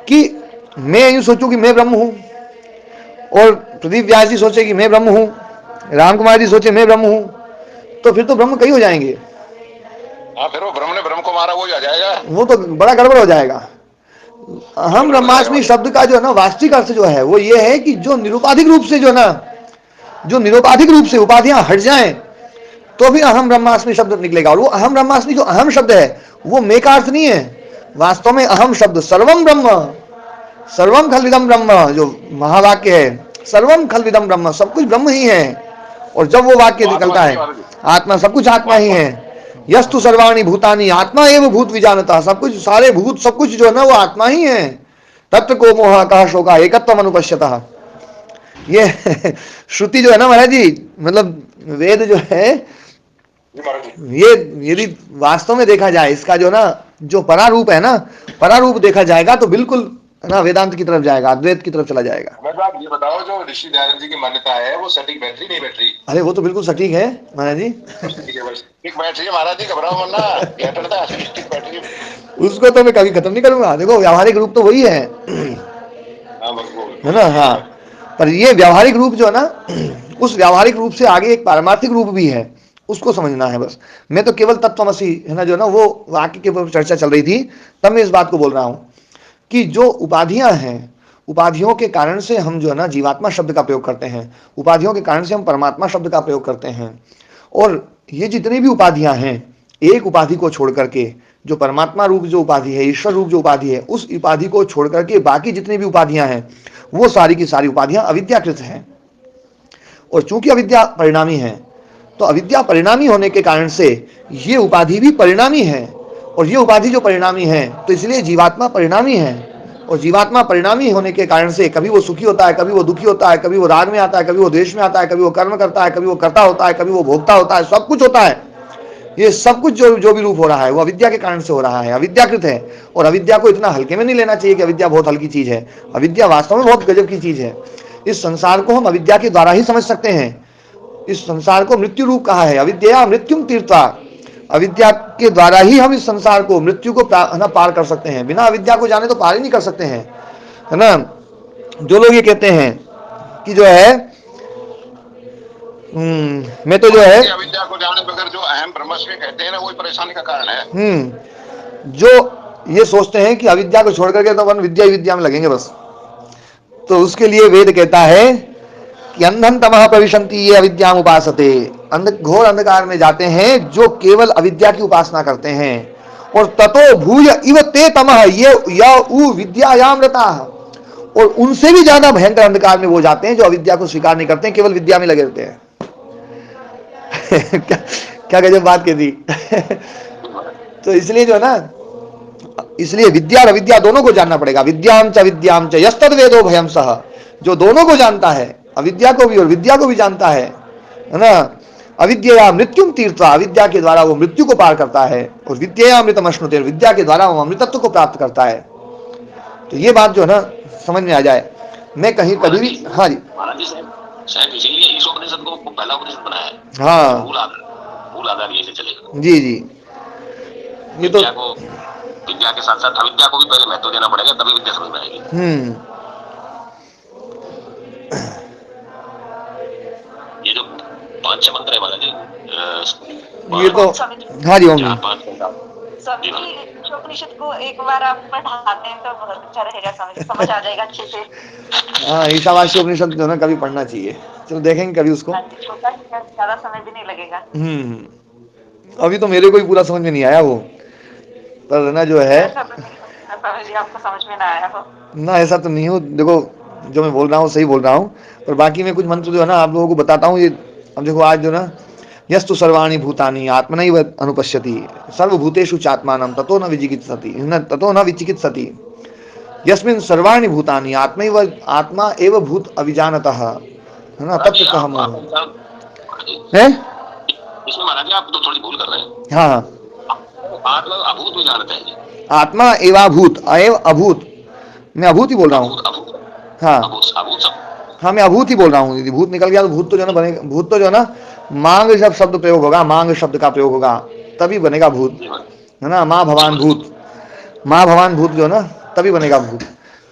कि मैं यूं सोचूं कि मैं ब्रह्म हूं, और प्रदीप व्यास जी सोचे कि मैं ब्रह्म हूं, राम कुमार जी सोचे मैं ब्रह्म हूं, तो फिर तो ब्रह्म कई हो जाएंगे। हाँ, फिर वो ब्रह्म ने ब्रह्म को मारा, वो ही आ जाएगा, वो तो बड़ा गड़बड़ हो जाएगा। हम ब्रह्मास्मि शब्द का जो है ना वास्तविक अर्थ जो है वो ये है कि जो निरुपाधिक रूप से जो है ना, जो निरुपाधिक रूप से उपाधियां हट जाएं तो भी अहम ब्रह्मास्मि शब्द निकलेगा। और वो अहम ब्रह्मास्मि जो अहम शब्द है वो मैं का अर्थ नहीं है, वास्तव में अहम शब्द सर्वम ब्रह्म, सर्वम खलविदम ब्रह्म जो महावाक्य है, सर्वम खलविदम ब्रह्म, सब कुछ ब्रह्म ही है। और जब वो वाक्य निकलता है आत्मा, सब कुछ आत्मा ही है, यस्तु सर्वाणि भूतानि आत्मा एव भूत विजानता, सब कुछ, सारे भूत सब कुछ जो है ना वो आत्मा ही है। तत्व को मोह कहा शोका एकत्वम अनुपश्यतः, ये श्रुति जो है ना महाराज जी, मतलब वेद जो है, ये यदि वास्तव में देखा जाए इसका जो ना जो परारूप है ना, परारूप देखा जाएगा तो बिल्कुल ना वेदांत की तरफ जाएगा, अद्वैत की तरफ चला जाएगा। मैं तो आप ये बताओ, जो ऋषि दयानंद जी की मान्यता है वो सटीक बैटरी नहीं बैटरी? अरे वो तो बिल्कुल सटीक है महाराज जी, सटीक बैटरी है महाराज जी, घबराओ मत ना, सटीक बैटरी उसको तो मैं कभी खत्म नहीं करूंगा। देखो व्यावहारिक रूप तो वही है ना, हाँ, पर ये व्यावहारिक रूप जो है ना, उस व्यावहारिक रूप से आगे एक पारमार्थिक रूप भी है, उसको समझना है बस। मैं तो केवल तत्वमसी है ना जो ना वो वाक्य के ऊपर चर्चा चल रही थी, तब मैं इस बात को बोल रहा हूं कि जो उपाधियां हैं, उपाधियों के कारण से हम जो है ना जीवात्मा शब्द का प्रयोग करते हैं, उपाधियों के कारण से हम परमात्मा शब्द का प्रयोग करते हैं। और ये जितनी भी उपाधियां हैं, एक उपाधि को छोड़ करके, जो परमात्मा रूप जो उपाधि है, ईश्वर रूप जो उपाधि है, उस उपाधि को छोड़ करके बाकी जितनी भी उपाधियां हैं वो सारी की सारी उपाधियां अविद्याकृत हैं। और चूंकि अविद्या परिणामी है, तो अविद्या परिणामी होने के कारण से ये उपाधि भी परिणामी है, और ये उपाधि जो परिणामी है तो इसलिए जीवात्मा परिणामी है। और जीवात्मा परिणामी होने के कारण से कभी वो सुखी होता है, कभी वो दुखी होता है, कभी वो राग में आता है, कभी वो द्वेष में आता है, कभी वो कर्म करता है, कभी वो कर्ता होता है, कभी वो भोक्ता होता है, सब कुछ होता है। ये सब कुछ जो भी रूप हो रहा है वो अविद्या के कारण से हो रहा है, अविद्याकृत है। और अविद्या को इतना हल्के में नहीं लेना चाहिए कि अविद्या बहुत हल्की चीज है, अविद्या वास्तव में बहुत गजब की चीज है। इस संसार को हम अविद्या के द्वारा ही समझ सकते हैं। इस संसार को मृत्यु रूप कहा है, अविद्या मृत्युम तीर्था, अविद्या के द्वारा ही हम इस संसार को, मृत्यु को पार कर सकते हैं। बिना अविद्या को जाने तो पार ही नहीं कर सकते हैं, है ना। जो लोग ये कहते हैं कि जो है मैं तो जो है अविद्या को जाने बगैर जो अहम ब्रह्मस्मि कहते हैं ना, वही परेशानी का कारण है। जो ये सोचते हैं कि अविद्या को छोड़ करके तो अपन विद्या ही विद्या में लगेंगे बस, तो उसके लिए वेद कहता है कि अंधन तमः प्रविशन्ति ये अविद्याम उपासते, घोर अंधकार में जाते हैं जो केवल अविद्या की उपासना करते हैं। और ततो भूय इव ते तमः ये उ विद्यायाम रताः, और उनसे भी ज्यादा भयंकर अंधकार में वो जाते हैं जो अविद्या को स्वीकार नहीं करते हैं, केवल विद्या में लगे रहते हैं। क्या गजब बात कह दी। तो इसलिए जो है ना, इसलिए विद्या और अविद्या दोनों को जानना पड़ेगा। विद्याम च यस्तद वेदो भयम सह, जो दोनों को जानता है, अविद्या को भी और विद्या को भी जानता है ना। अविद्या मृत्युम तीर्था, अविद्या के द्वारा वो मृत्यु को पार करता है, और विद्या अमृतम अश्नुते, विद्या के द्वारा वो अमृतत्व को प्राप्त करता है। तो ये बात जो है ना समझ में आ जाए। मैं कहीं कभी भी, हाँ जी शायद इसीलिए इस उपनिषद को पहला उपनिषद बनाया है। हाँ, मूल आधार यही से चलेगा। जी जी, ये तो विद्या के साथ साथ अविद्या को भी पहले महत्व देना पड़ेगा, तभी विद्या समझ में आएगी। ये जो 5-6 मंत्र है महाराज जी, ये तो हाँ जी ओम सभी उपनिषद को एक बार आप पढ़ाते हैं तो बहुत अच्छा रहेगा, समझ आ जाएगा अच्छे से। हाँ, ईशावास्य उपनिषद जो ना कभी पढ़ना चाहिए, चलो देखेंगे कभी उसको। छोटा ज्यादा समय भी नहीं लगेगा। अभी तो मेरे को भी पूरा समझ में नहीं आया वो, पर ना जो है आपको समझ में ना आया हो ना, ऐसा तो नहीं हो। देखो जो मैं बोल रहा हूँ सही बोल रहा हूँ, पर बाकी मैं कुछ मंत्र जो है ना आप लोगों को बताता हूँ। ये अब देखो आज जो ना, यस्तु सर्वाणि भूतानि आत्मनैव अनुपश्यति सर्वभूतेषु चात्मानं ततो न विचिकित्सति, ततो न विचिकित्सति, यस्मिन् सर्वाणि भूतानि आत्मा एव भूत अभिजानतः, है ना। तत्व कहा है इसमें महाराज जी आप तो थोड़ी भूल कर रहे हैं। हाँ, आत्मा अभूत में जानते हैं। आत्मा एवाभूत, अएव अभूत, मैं अभूत ही बोल रहा हूँ। अभूत अभूत हाँ अभूत अभूत सब। हाँ, मैं अभूत ही बोल रहा हूँ। यदि भूत निकल गया तो भूत तो जो है ना बनेगा, भूत तो जो है ना मांग जब शब्द प्रयोग होगा, मांग शब्द का प्रयोग होगा तभी बनेगा भूत, जी महाराज है ना। माँ जी भवान महाराज भूत, माँ भवान भूत जो है ना तभी बनेगा भूत,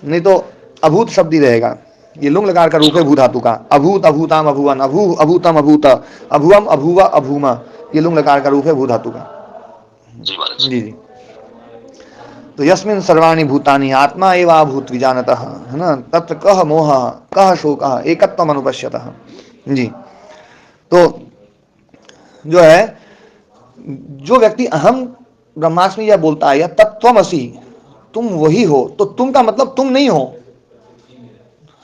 नहीं तो अभूत शब्द ही रहेगा। ये लुंग लकार का जी रूप है भू धातु का। अभूत अभूताम अभुवन, अभू अभूतम अभूत, अभुवम अभुवा अभूमा, ये लुंग लकार का रूप है भू धातु का। जी महाराज। जी जी। तो यस्मिन् सर्वाणि भूतानि आत्मा एवा भूत विजानतः, है ना। तत्र कह मोह कह शोक एकत्वम अनुपश्यतः। जी। तो जो है, जो व्यक्ति अहम ब्रह्मास्मि या बोलता है या तत्त्वमसि तुम वही हो, तो तुम का मतलब तुम नहीं हो,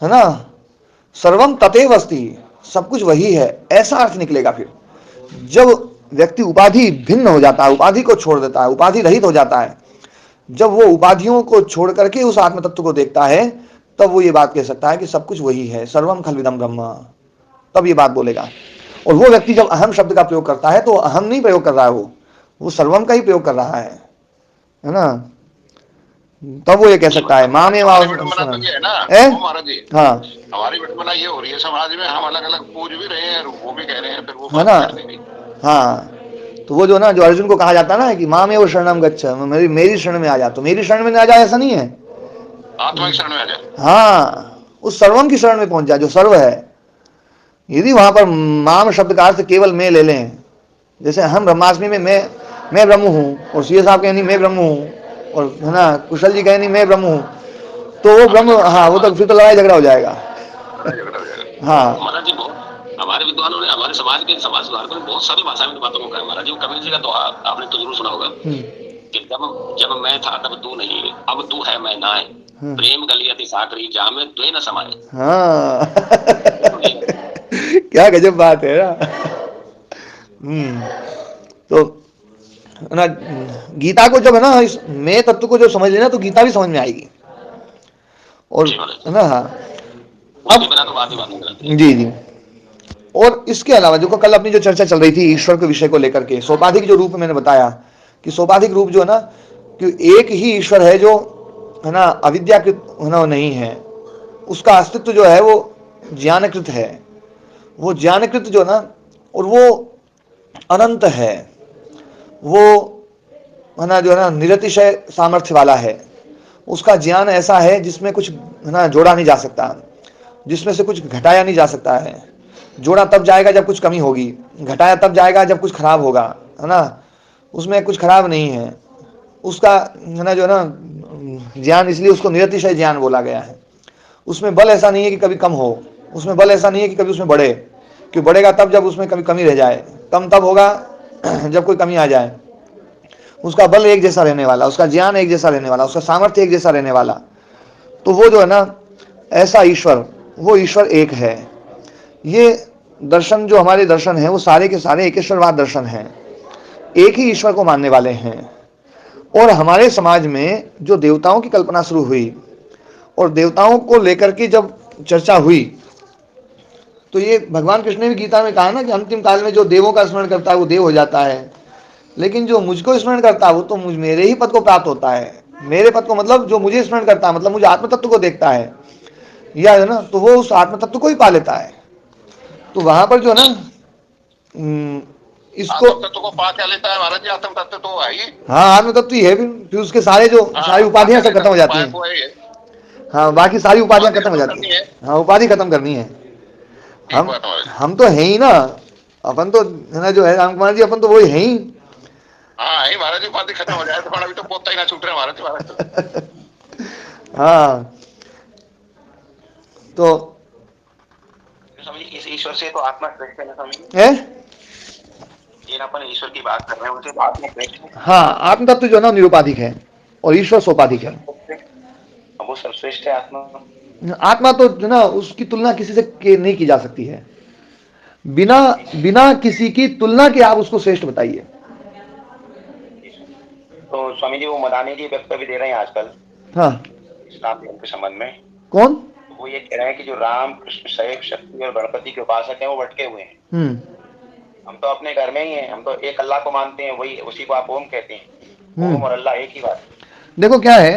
है ना। सर्वम तदेव अस्ति, सब कुछ वही है, ऐसा अर्थ निकलेगा। फिर जब व्यक्ति उपाधि भिन्न हो जाता है, उपाधि को छोड़ देता है, उपाधि रहित हो जाता है, जब वो उपाधियों को छोड़ करके उस आत्म तत्व को देखता है, तब वो ये बात कह सकता है कि सब कुछ वही है, सर्वम खलविदम ब्रह्म, तब ये बात बोलेगा। और वो व्यक्ति जब अहम शब्द का प्रयोग करता है तो अहम नहीं प्रयोग कर रहा है, वो सर्वम का ही प्रयोग कर रहा है ना। तब वो ये कह सकता है माँ में हमारी विडंबना तो ये है ना वो महाराज जी, हाँ हमारी विडंबना ये हो रही है समाज में, हम अलग अलग पूज भी रहे हैं, वो भी कह रहे हैं, फिर वो है बात ना। बैठ नहीं रही। हाँ, तो वो जो ना, जो अर्जुन को कहा जाता है ना कि माँ में वो शरणम गच्छ, मेरी शरण में आ जा, तो मेरी शरण में ना जा ऐसा नहीं है, आत्मा की शरण में आ जाए। हाँ, उस सर्वम की शरण में पहुंच जा जो सर्व है। यदि वहां पर माम शब्द का अर्थ केवल मैं ले लें, जैसे हम ब्रह्मास्मि में मैं ब्रह्म हूँ, और सीए साहब कहनी मैं ब्रह्म हूँ, और है ना कुशल जी कहनी मैं ब्रह्म हूँ, तो वो ब्रह्म, हाँ, वो तो फिर तो लड़ाई झगड़ा हो जाएगा। हाँ महाराज जी बहुत हमारे विद्वानों ने, हमारे समाज के समाज सुधारकों ने बहुत सारी भाषा में बातों को कहा महाराज जी। कबीर जी का दोहा आपने तो जरूर सुना होगा कि जब मैं था तब तू नहीं, अब तू है मैं ना है, प्रेम गलियति साकरी जामे द्वे न समाये। हाँ क्या गजब बात है ना। तो ना गीता को जब है ना इस मैं तत्व को जब समझ लेना तो गीता भी समझ में आएगी। और है ना, हाँ, उसके बिना तो बात ही बात नहीं करती। जी जी। और इसके अलावा देखो, कल अपनी जो चर्चा चल रही थी ईश्वर के विषय को लेकर के, सोपाधिक जो रूप मैंने बताया कि सोपाधिक रूप जो है ना, कि एक ही ईश्वर है जो है ना अविद्याकृत होना नहीं है, उसका अस्तित्व जो है वो ज्ञानकृत है, वो ज्ञानकृत जो ना, और वो अनंत है, वो है ना जो है ना निरतिशय सामर्थ्य वाला है। उसका ज्ञान ऐसा है जिसमें कुछ है ना जोड़ा नहीं जा सकता, जिसमें से कुछ घटाया नहीं जा सकता है। जोड़ा तब जाएगा जब कुछ कमी होगी, घटाया तब जाएगा जब कुछ खराब होगा, है ना। उसमें कुछ खराब नहीं है उसका, है ना जो है ना ज्ञान, इसलिए उसको निरतिशय ज्ञान बोला गया है। उसमें बल ऐसा नहीं है कि कभी कम हो, उसमें बल ऐसा नहीं है कि कभी उसमें बढ़े, कि बढ़ेगा तब जब उसमें कभी कमी रह जाए, कम तब होगा जब कोई कमी आ जाए। उसका बल एक जैसा रहने वाला, उसका ज्ञान एक जैसा रहने वाला, उसका सामर्थ्य एक जैसा रहने वाला। तो वो जो है ना ऐसा ईश्वर, वो ईश्वर एक है। ये दर्शन जो हमारे दर्शन हैं वो सारे के सारे एकेश्वरवाद दर्शन हैं, एक ही ईश्वर को मानने वाले हैं। और हमारे समाज में जो देवताओं की कल्पना शुरू हुई और देवताओं को लेकर के जब चर्चा हुई, तो ये भगवान कृष्ण ने भी गीता में कहा ना कि अंतिम काल में जो देवों का स्मरण करता है वो देव हो जाता है, लेकिन जो मुझको स्मरण करता है वो तो मेरे ही पद को प्राप्त होता है। मेरे पद को मतलब जो मुझे स्मरण करता है, मतलब मुझे आत्म तत्व को देखता है या है ना, तो वो उस आत्म तत्व को ही पा लेता है। तो वहां पर जो है ना इसको आत्म तत्व को पा क्या लेता है महाराज जी? आत्म तत्व तो है ही, हाँ आत्म तत्व ही है। फिर उसके सारे जो सारी उपाधियां सब खत्म हो जाती हैं। हाँ, बाकी सारी उपाधियां खत्म हो जाती हैं। हाँ, उपाधि खत्म करनी है। हम तो है ही ना, अपन तो है ना जो है राम कुमार जी, अपन तो वही है ही। हाँ ही महाराज जी, उपाधि खत्म हो जाए तो अभी तो पोता ही ना छूट रहे महाराज जी, महाराज हाँ, तो इस ईश्वर से तो आत्मा श्रेष्ठ है ना स्वामी? जिन अपन ईश्वर की बात कर रहे हैं उनसे तो आत्मा श्रेष्ठ है। हाँ, आत्म तत्व जो है ना निरुपाधिक है और ईश्वर सोपाधिक है। वो सर्वश्रेष्ठ है आत्मा। आत्मा तो जो ना उसकी तुलना किसी से नहीं की जा सकती है। बिना बिना किसी की तुलना के आप उसको श्रेष्ठ बताइए। तो स्वामी जी वो मदानी जी वक्तव्य दे रहे हैं आजकल, हाँ, इस्लाम धर्म के संबंध में। कौन? वो ये कह रहे हैं कि जो राम कृष्ण शैव शक्ति और गणपति के उपासक हैं वो भटके हुए हैं। हम तो अपने घर में ही हैं, हम तो एक अल्लाह को मानते हैं, वही उसी को आप ओम कहते हैं। ओम और अल्लाह एक ही बात। देखो क्या है,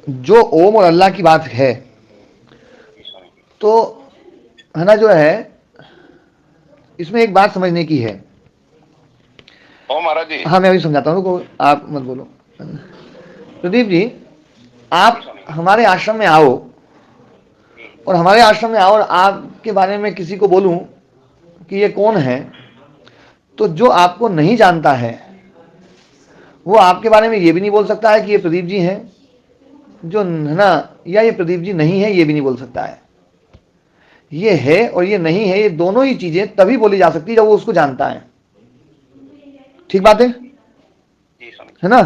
जो ओम और अल्लाह की बात है, तो है ना, जो है इसमें एक बात समझने की है। ओ महाराज जी। हाँ, मैं अभी समझाता हूँ, रुको, आप मत बोलो। प्रदीप जी, आप हमारे आश्रम में आओ, और हमारे आश्रम में आओ और आपके बारे में किसी को बोलूं कि ये कौन है, तो जो आपको नहीं जानता है वो आपके बारे में ये भी नहीं बोल सकता है कि ये प्रदीप जी हैं, जो है ना, या ये प्रदीप जी नहीं है ये भी नहीं बोल सकता है। ये है और ये नहीं है, ये दोनों ही चीजें तभी बोली जा सकती है जब वो उसको जानता है। ठीक बात है ना।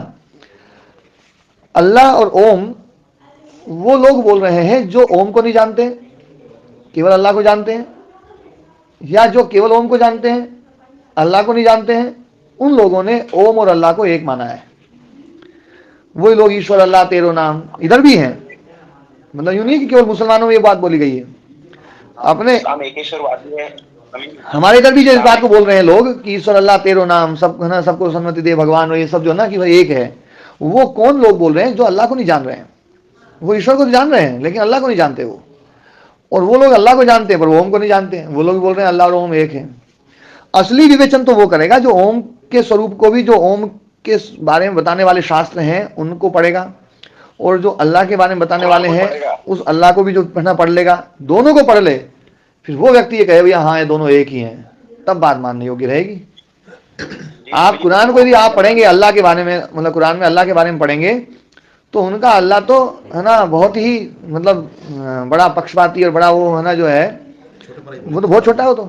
अल्लाह और ओम, वो लोग बोल रहे हैं जो ओम को नहीं जानते, केवल अल्लाह को जानते हैं, या जो केवल ओम को जानते हैं, अल्लाह को नहीं जानते हैं, उन लोगों ने ओम और अल्लाह को एक माना है। वही लोग ईश्वर अल्लाह तेरो नाम इधर भी हैं, मतलब यूं नहीं कि केवल मुसलमानों में ये बात बोली गई है, अपने हमारे इधर भी जो इस बात को बोल रहे हैं लोग कि ईश्वर अल्लाह तेरो नाम, सब है ना, सबको सन्मति दे भगवान, और ये सब जो ना कि भाई एक है, वो कौन लोग बोल रहे हैं? जो अल्लाह को नहीं जान रहे हैं। वो ईश्वर को तो जान रहे हैं लेकिन अल्लाह को नहीं जानते वो, और वो लोग अल्लाह को जानते हैं पर वो ओम को नहीं जानते हैं। वो लोग बोल रहे हैं अल्लाह और ओम एक है। असली विवेचन तो वो करेगा जो ओम के स्वरूप को भी, जो ओम के बारे में बताने वाले शास्त्र हैं उनको पढ़ेगा, और जो अल्लाह के बारे में बताने वाले हैं उस अल्लाह को भी जो पढ़ना पढ़ लेगा, दोनों को पढ़ ले, फिर वो व्यक्ति ये कहे भैया हाँ ये दोनों एक ही हैं, तब बात मानने योग्य रहेगी। आप कुरान को यदि आप पढ़ेंगे अल्लाह के बारे में, मतलब कुरान में अल्लाह के बारे में पढ़ेंगे, तो उनका अल्लाह तो है ना बहुत ही मतलब बड़ा पक्षपाती और बड़ा वो है ना, जो है वो तो बहुत छोटा हो, तो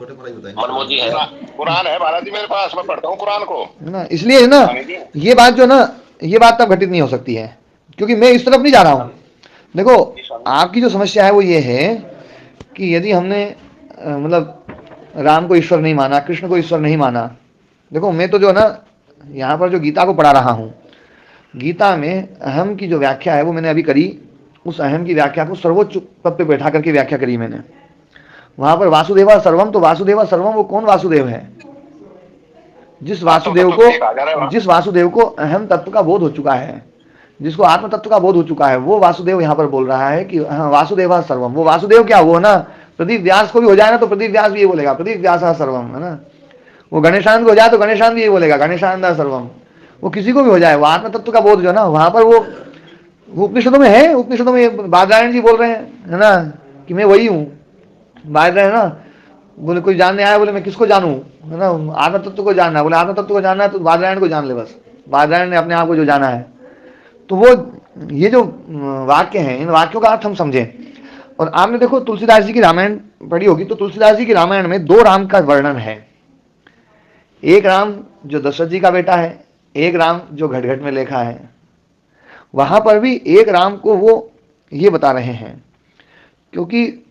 मनमोजी है। कुरान है महाराज जी मेरे पास, मैं पढ़ता हूँ कुरान को, है ना। इसलिए है ना ये बात जो ना, ये बात तब घटित नहीं हो सकती है, क्योंकि मैं इस तरफ नहीं जा रहा हूँ। देखो, आपकी जो समस्या है वो ये है कि यदि हमने मतलब राम को ईश्वर नहीं माना, कृष्ण को ईश्वर नहीं माना। देखो, मैं तो जो है ना यहाँ पर जो गीता को पढ़ा रहा हूँ, गीता में अहम की जो व्याख्या है वो मैंने अभी करी। उस अहम की व्याख्या को सर्वोच्च पद पे बैठा करके व्याख्या करी मैंने। वहां पर वासुदेवा सर्वम, तो वासुदेवा सर्वम वो कौन वासुदेव है? जिस वासुदेव को अहम तत्व का बोध हो चुका है, जिसको आत्म तत्व का बोध हो चुका है, वो वासुदेव यहाँ पर बोल रहा है कि हाँ वासुदेवा सर्वम। वो वासुदेव क्या, वो ना प्रदीप व्यास को भी हो जाए ना तो प्रदीप व्यास भी ये बोलेगा प्रदीप व्यास सर्वम, है ना। वो गणेशानंद को हो जाए तो गणेशानंद भी ये बोलेगा गणेशानंद सर्वम। वो किसी को भी हो जाए, वो आत्म तत्व का बोध जो ना वहां पर वो उपनिषदों में है। उपनिषदों में बादरायण जी बोल रहे हैं, है ना, कि मैं वही हूँ। बादरायण ना बोले कोई जानने आया, बोले मैं किसको जानूं, है ना, आत्म तत्व को जानना है। बोले आत्म तत्व को जानना है तो बादरायण को जान ले बस। बादरायण ने अपने आप को जो जाना है। तो वो ये जो वाक्य हैं, इन वाक्यों का अर्थ हम समझें। और आपने देखो तुलसीदास जी की रामायण पढ़ी होगी, तो तुलसीदास जी की रामायण में दो राम का वर्णन है। एक राम जो दशरथ जी का बेटा है, एक राम जो घटघट में लेखा है। वहां पर भी एक राम को वो ये बता रहे हैं, क्योंकि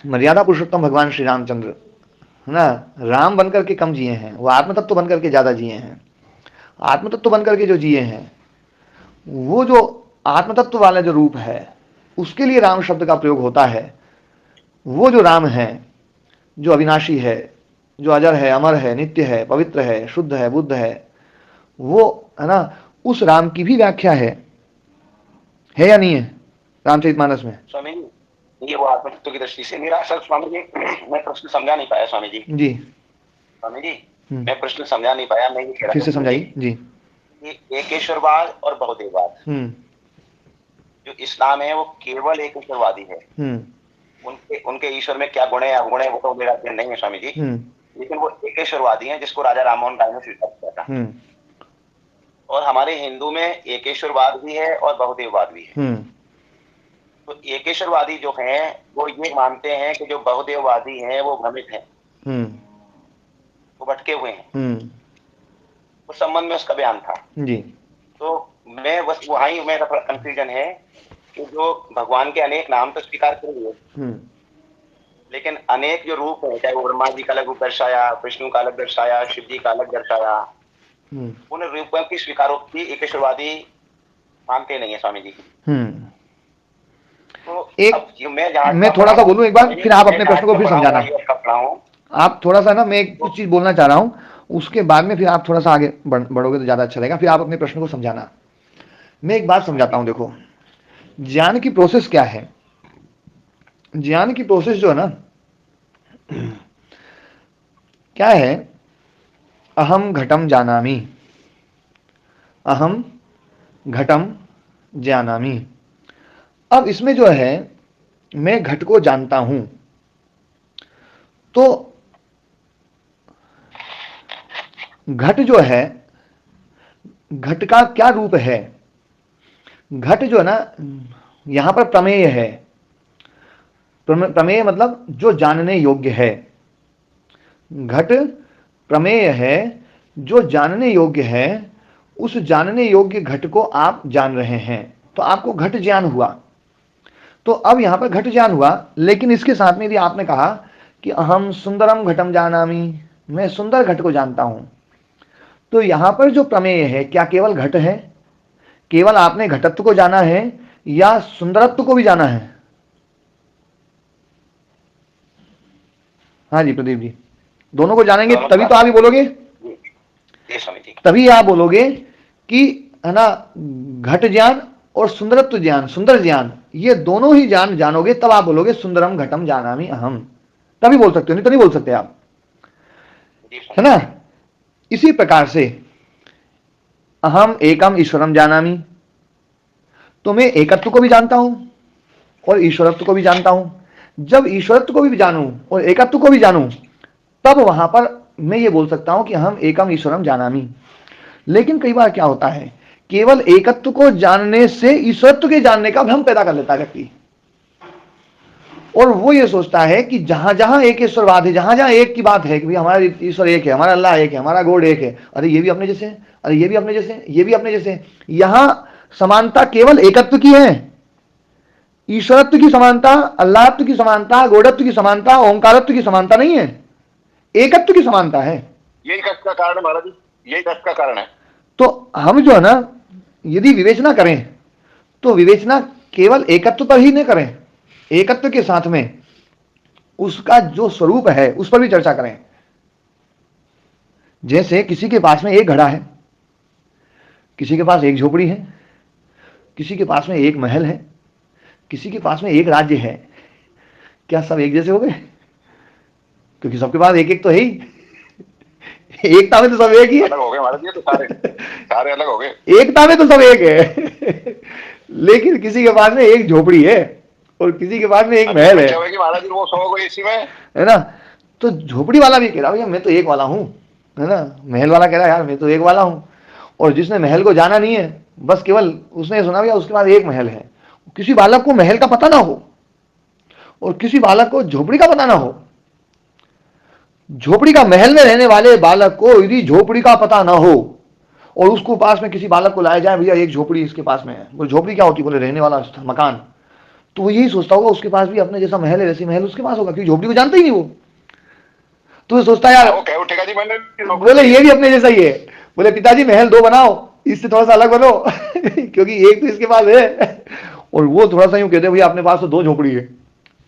मर्यादा पुरुषोत्तम भगवान श्री रामचंद्र, है ना, राम बनकर के कम जिए हैं, वो आत्म तत्व बनकर के ज्यादा जिए हैं। आत्म तत्व बनकर के जो जिए हैं, वो जो आत्म तत्व वाला जो रूप है, उसके लिए राम शब्द का प्रयोग होता है। वो जो राम है, जो अविनाशी है, जो अजर है, अमर है, नित्य है, पवित्र है, शुद्ध है, बुद्ध है, वो है ना, उस राम की भी व्याख्या है या नहीं है रामचरितमानस में? स्वामी जी, ये वो आत्मतत्व की दृष्टि से मेरा सर स्वामी जी मैं प्रश्न समझा नहीं पाया। स्वामी जी जी स्वामी जी मैं प्रश्न समझा नहीं पाया। मैं ये कह रहा फिर से समझाइए जी। एकेश्वरवाद और बहुदेववाद, जो इस्लाम है वो केवल एकेश्वरवादी है। उनके ईश्वर में क्या गुण है अवगुण है वो तो मेरा अध्ययन नहीं है स्वामी जी, लेकिन वो एकेश्वरवादी हैं, जिसको राजा राममोहन राय ने स्वीकार किया था। और हमारे हिंदू में एकेश्वरवाद भी है और बहुदेववाद भी है। तो एकेश्वरवादी जो हैं वो ये मानते हैं कि जो बहुदेववादी हैं वो भ्रमित हैं, वो भटके हुए हैं। उस संबंध में उसका बयान था जी। तो मैं बस वही मेरा थोड़ा कंफ्यूजन है कि जो भगवान के अनेक नाम तो स्वीकार करेंगे, लेकिन अनेक जो रूप है, चाहे वो ब्रह्मा जी का अलग रूप दर्शाया, विष्णु का अलग दर्शाया, शिव जी का अलग दर्शाया, उन रूपों की स्वीकारोक्ति एकेश्वरवादी मानते नहीं है स्वामी जी। तो मैं थोड़ा सा बोलूं एक बार, फिर आप अपने प्रश्न को फिर समझाना। आप थोड़ा सा ना, मैं एक कुछ चीज बोलना चाह रहा हूं, उसके बाद में फिर आप थोड़ा सा आगे बढ़ोगे तो ज्यादा अच्छा रहेगा। फिर आप अपने प्रश्न को समझाना। मैं एक बात समझाता हूं। देखो, ज्ञान की प्रोसेस क्या है? ज्ञान की प्रोसेस जो है ना, क्या है? अहम घटम जानामि, अहम घटम जानामि। अब इसमें जो है मैं घट को जानता हूं, तो घट जो है, घट का क्या रूप है? घट जो है ना, यहां पर प्रमेय है। प्रमेय मतलब जो जानने योग्य है। घट प्रमेय है, जो जानने योग्य है। उस जानने योग्य घट को आप जान रहे हैं, तो आपको घट ज्ञान हुआ। तो अब यहां पर घट ज्ञान हुआ, लेकिन इसके साथ में यदि आपने कहा कि अहम सुंदरम घटम जानामि, मैं सुंदर घट को जानता हूं, तो यहां पर जो प्रमेय है क्या केवल घट है? केवल आपने घटत्व को जाना है या सुंदरत्व को भी जाना है? हाँ जी प्रदीप जी, दोनों को जानेंगे तभी तो आप ही बोलोगे, तभी आप बोलोगे कि है ना, घट ज्ञान और सुंदरत्व ज्ञान, सुंदर ज्ञान, ये दोनों ही जानोगे तब आप बोलोगे सुंदरम घटम जानामि अहम, तभी बोल सकते हो, नहीं तो नहीं बोल सकते आप, है ना। इसी प्रकार से अहम एकम ईश्वरम जानामि, तो मैं एकत्व को भी जानता हूं और ईश्वरत्व को भी जानता हूं। जब ईश्वरत्व को भी जानूं और एकत्व को भी जानूं, तब वहां पर मैं ये बोल सकता हूं कि हम एकम ईश्वरम जानामि। लेकिन कई बार क्या होता है, केवल एकत्व को जानने से ईश्वरत्व के जानने का भ्रम पैदा कर लेता है व्यक्ति, और वो ये सोचता है कि जहां जहां एक ईश्वरवाद है, जहां जहां एक की बात है कि भाई हमारा ईश्वर एक है, हमारा अल्लाह एक है, हमारा गॉड एक है, अरे ये भी अपने जैसे हैं, अरे ये भी अपने जैसे हैं, ये भी अपने जैसे हैं। यहां समानता केवल एकत्व की है, ईश्वरत्व की समानता, अल्लाहत्व की समानता, गॉडत्व की समानता, ओंकारत्व की समानता नहीं है, एकत्व की समानता है। यही कष्ट का कारण है महाराज जी, यही कष्ट का कारण है। तो हम जो है ना, यदि विवेचना करें तो विवेचना केवल एकत्व पर ही नहीं करें, एकत्व के साथ में उसका जो स्वरूप है उस पर भी चर्चा करें। जैसे किसी के पास में एक घड़ा है, किसी के पास एक झोपड़ी है, किसी के पास में एक महल है, किसी के पास में एक राज्य है, क्या सब एक जैसे हो गए? क्योंकि सबके पास एक एक तो है ही, एकता में तो सब एक ही है, अलग हो गए महाराज जी, तो सारे अलग हो गए, एकता में तो सब एक है। लेकिन किसी के पास में एक झोपड़ी है और किसी के पास में एक महल है, महाराज जी वो सो गए इसी में, है ना। तो झोपड़ी वाला भी कह रहा भैया मैं तो एक वाला हूं, है ना। महल वाला कह रहा यार मैं तो एक वाला हूं। और जिसने महल को जाना नहीं है, बस केवल उसने सुना भैया उसके पास एक महल है। किसी बालक को महल का पता ना हो और किसी बालक को झोपड़ी का पता ना हो। झोपड़ी का महल में रहने वाले बालक को यदि झोपड़ी का पता ना हो और उसको पास में किसी बालक को लाया जाए, भैया एक झोपड़ी इसके पास में है, बोले झोपड़ी क्या होती, बोले रहने वाला मकान, तो वो यही सोचता होगा उसके पास भी अपने जैसा महल है, वैसी महल उसके पास होगा, क्योंकि झोपड़ी को जानता ही नहीं वो। तो वो सोचता है यार, वो क्या उठेगा जी मैंने, बोले ये भी अपने जैसा ही है, बोले पिताजी महल दो बनाओ, इससे थोड़ा सा अलग बनो क्योंकि एक तो इसके पास है और वो थोड़ा सा यूं कहते हैं भैया अपने पास तो दो झोपड़ी है।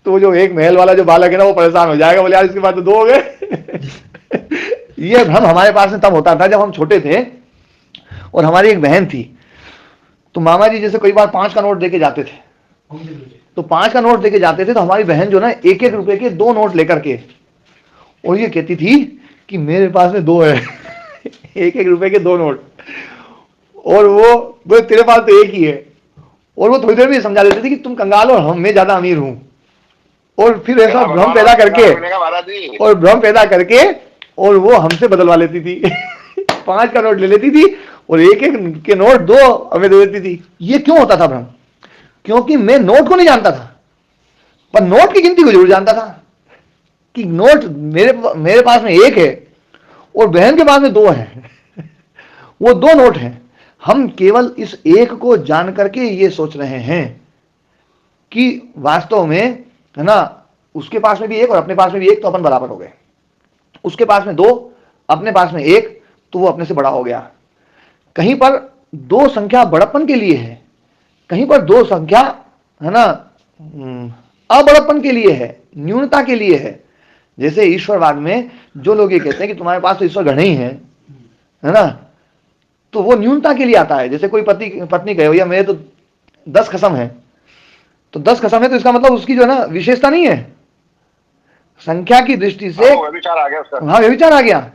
तो वो जो एक महल वाला जो बालक है ना, वो परेशान हो जाएगा, बोले यार इसके पास तो दो हो गए। ये भ्रम हमारे पास में तब होता था जब हम छोटे थे और हमारी एक बहन थी। तो मामा जी जैसे कई बार 5 का नोट देके जाते थे, तो 5 का नोट देके जाते थे, तो हमारी बहन जो ना 1-1 रुपए के 2 नोट लेकर के, और ये कहती थी कि मेरे पास में 2 है 1-1 रुपए के 2 नोट, और वो तेरे पास तो एक ही है। और वो थोड़ी देर में समझा देती थी कि तुम कंगाल हो और मैं ज्यादा अमीर हूं। और फिर ऐसा भ्रम पैदा करके, और भ्रम पैदा करके और वो हमसे बदलवा लेती थी 5 का नोट ले लेती थी और 1-1 के नोट 2 हमें दे देती थी। ये क्यों होता था भ्रम? क्योंकि मैं नोट को नहीं जानता था, पर नोट की गिनती को जरूर जानता था कि नोट मेरे पास में 1 है और बहन के पास में 2 है वो 2 नोट हैं। हम केवल इस एक को जान करके ये सोच रहे हैं कि वास्तव में, है ना, उसके पास में भी 1 और अपने पास में भी 1, तो अपन बराबर हो गए। उसके पास में 2, अपने पास में 1, तो वो अपने से बड़ा हो गया। कहीं पर 2 संख्या बड़प्पन के लिए है, कहीं पर 2 संख्या, है ना, अबड़प्पन के लिए है, न्यूनता के लिए है। जैसे ईश्वरवाद में जो लोग ये कहते हैं कि तुम्हारे पास तो ईश्वर घड़े ही है ना, तो वो न्यूनता के लिए आता है। जैसे कोई पत्नी कहे भैया मेरे तो 10 खसम है, तो 10 कसम है, तो इसका मतलब उसकी जो है ना विशेषता नहीं है संख्या की दृष्टि से। विचार आ गया उसका। हाँ, विचार आ गया,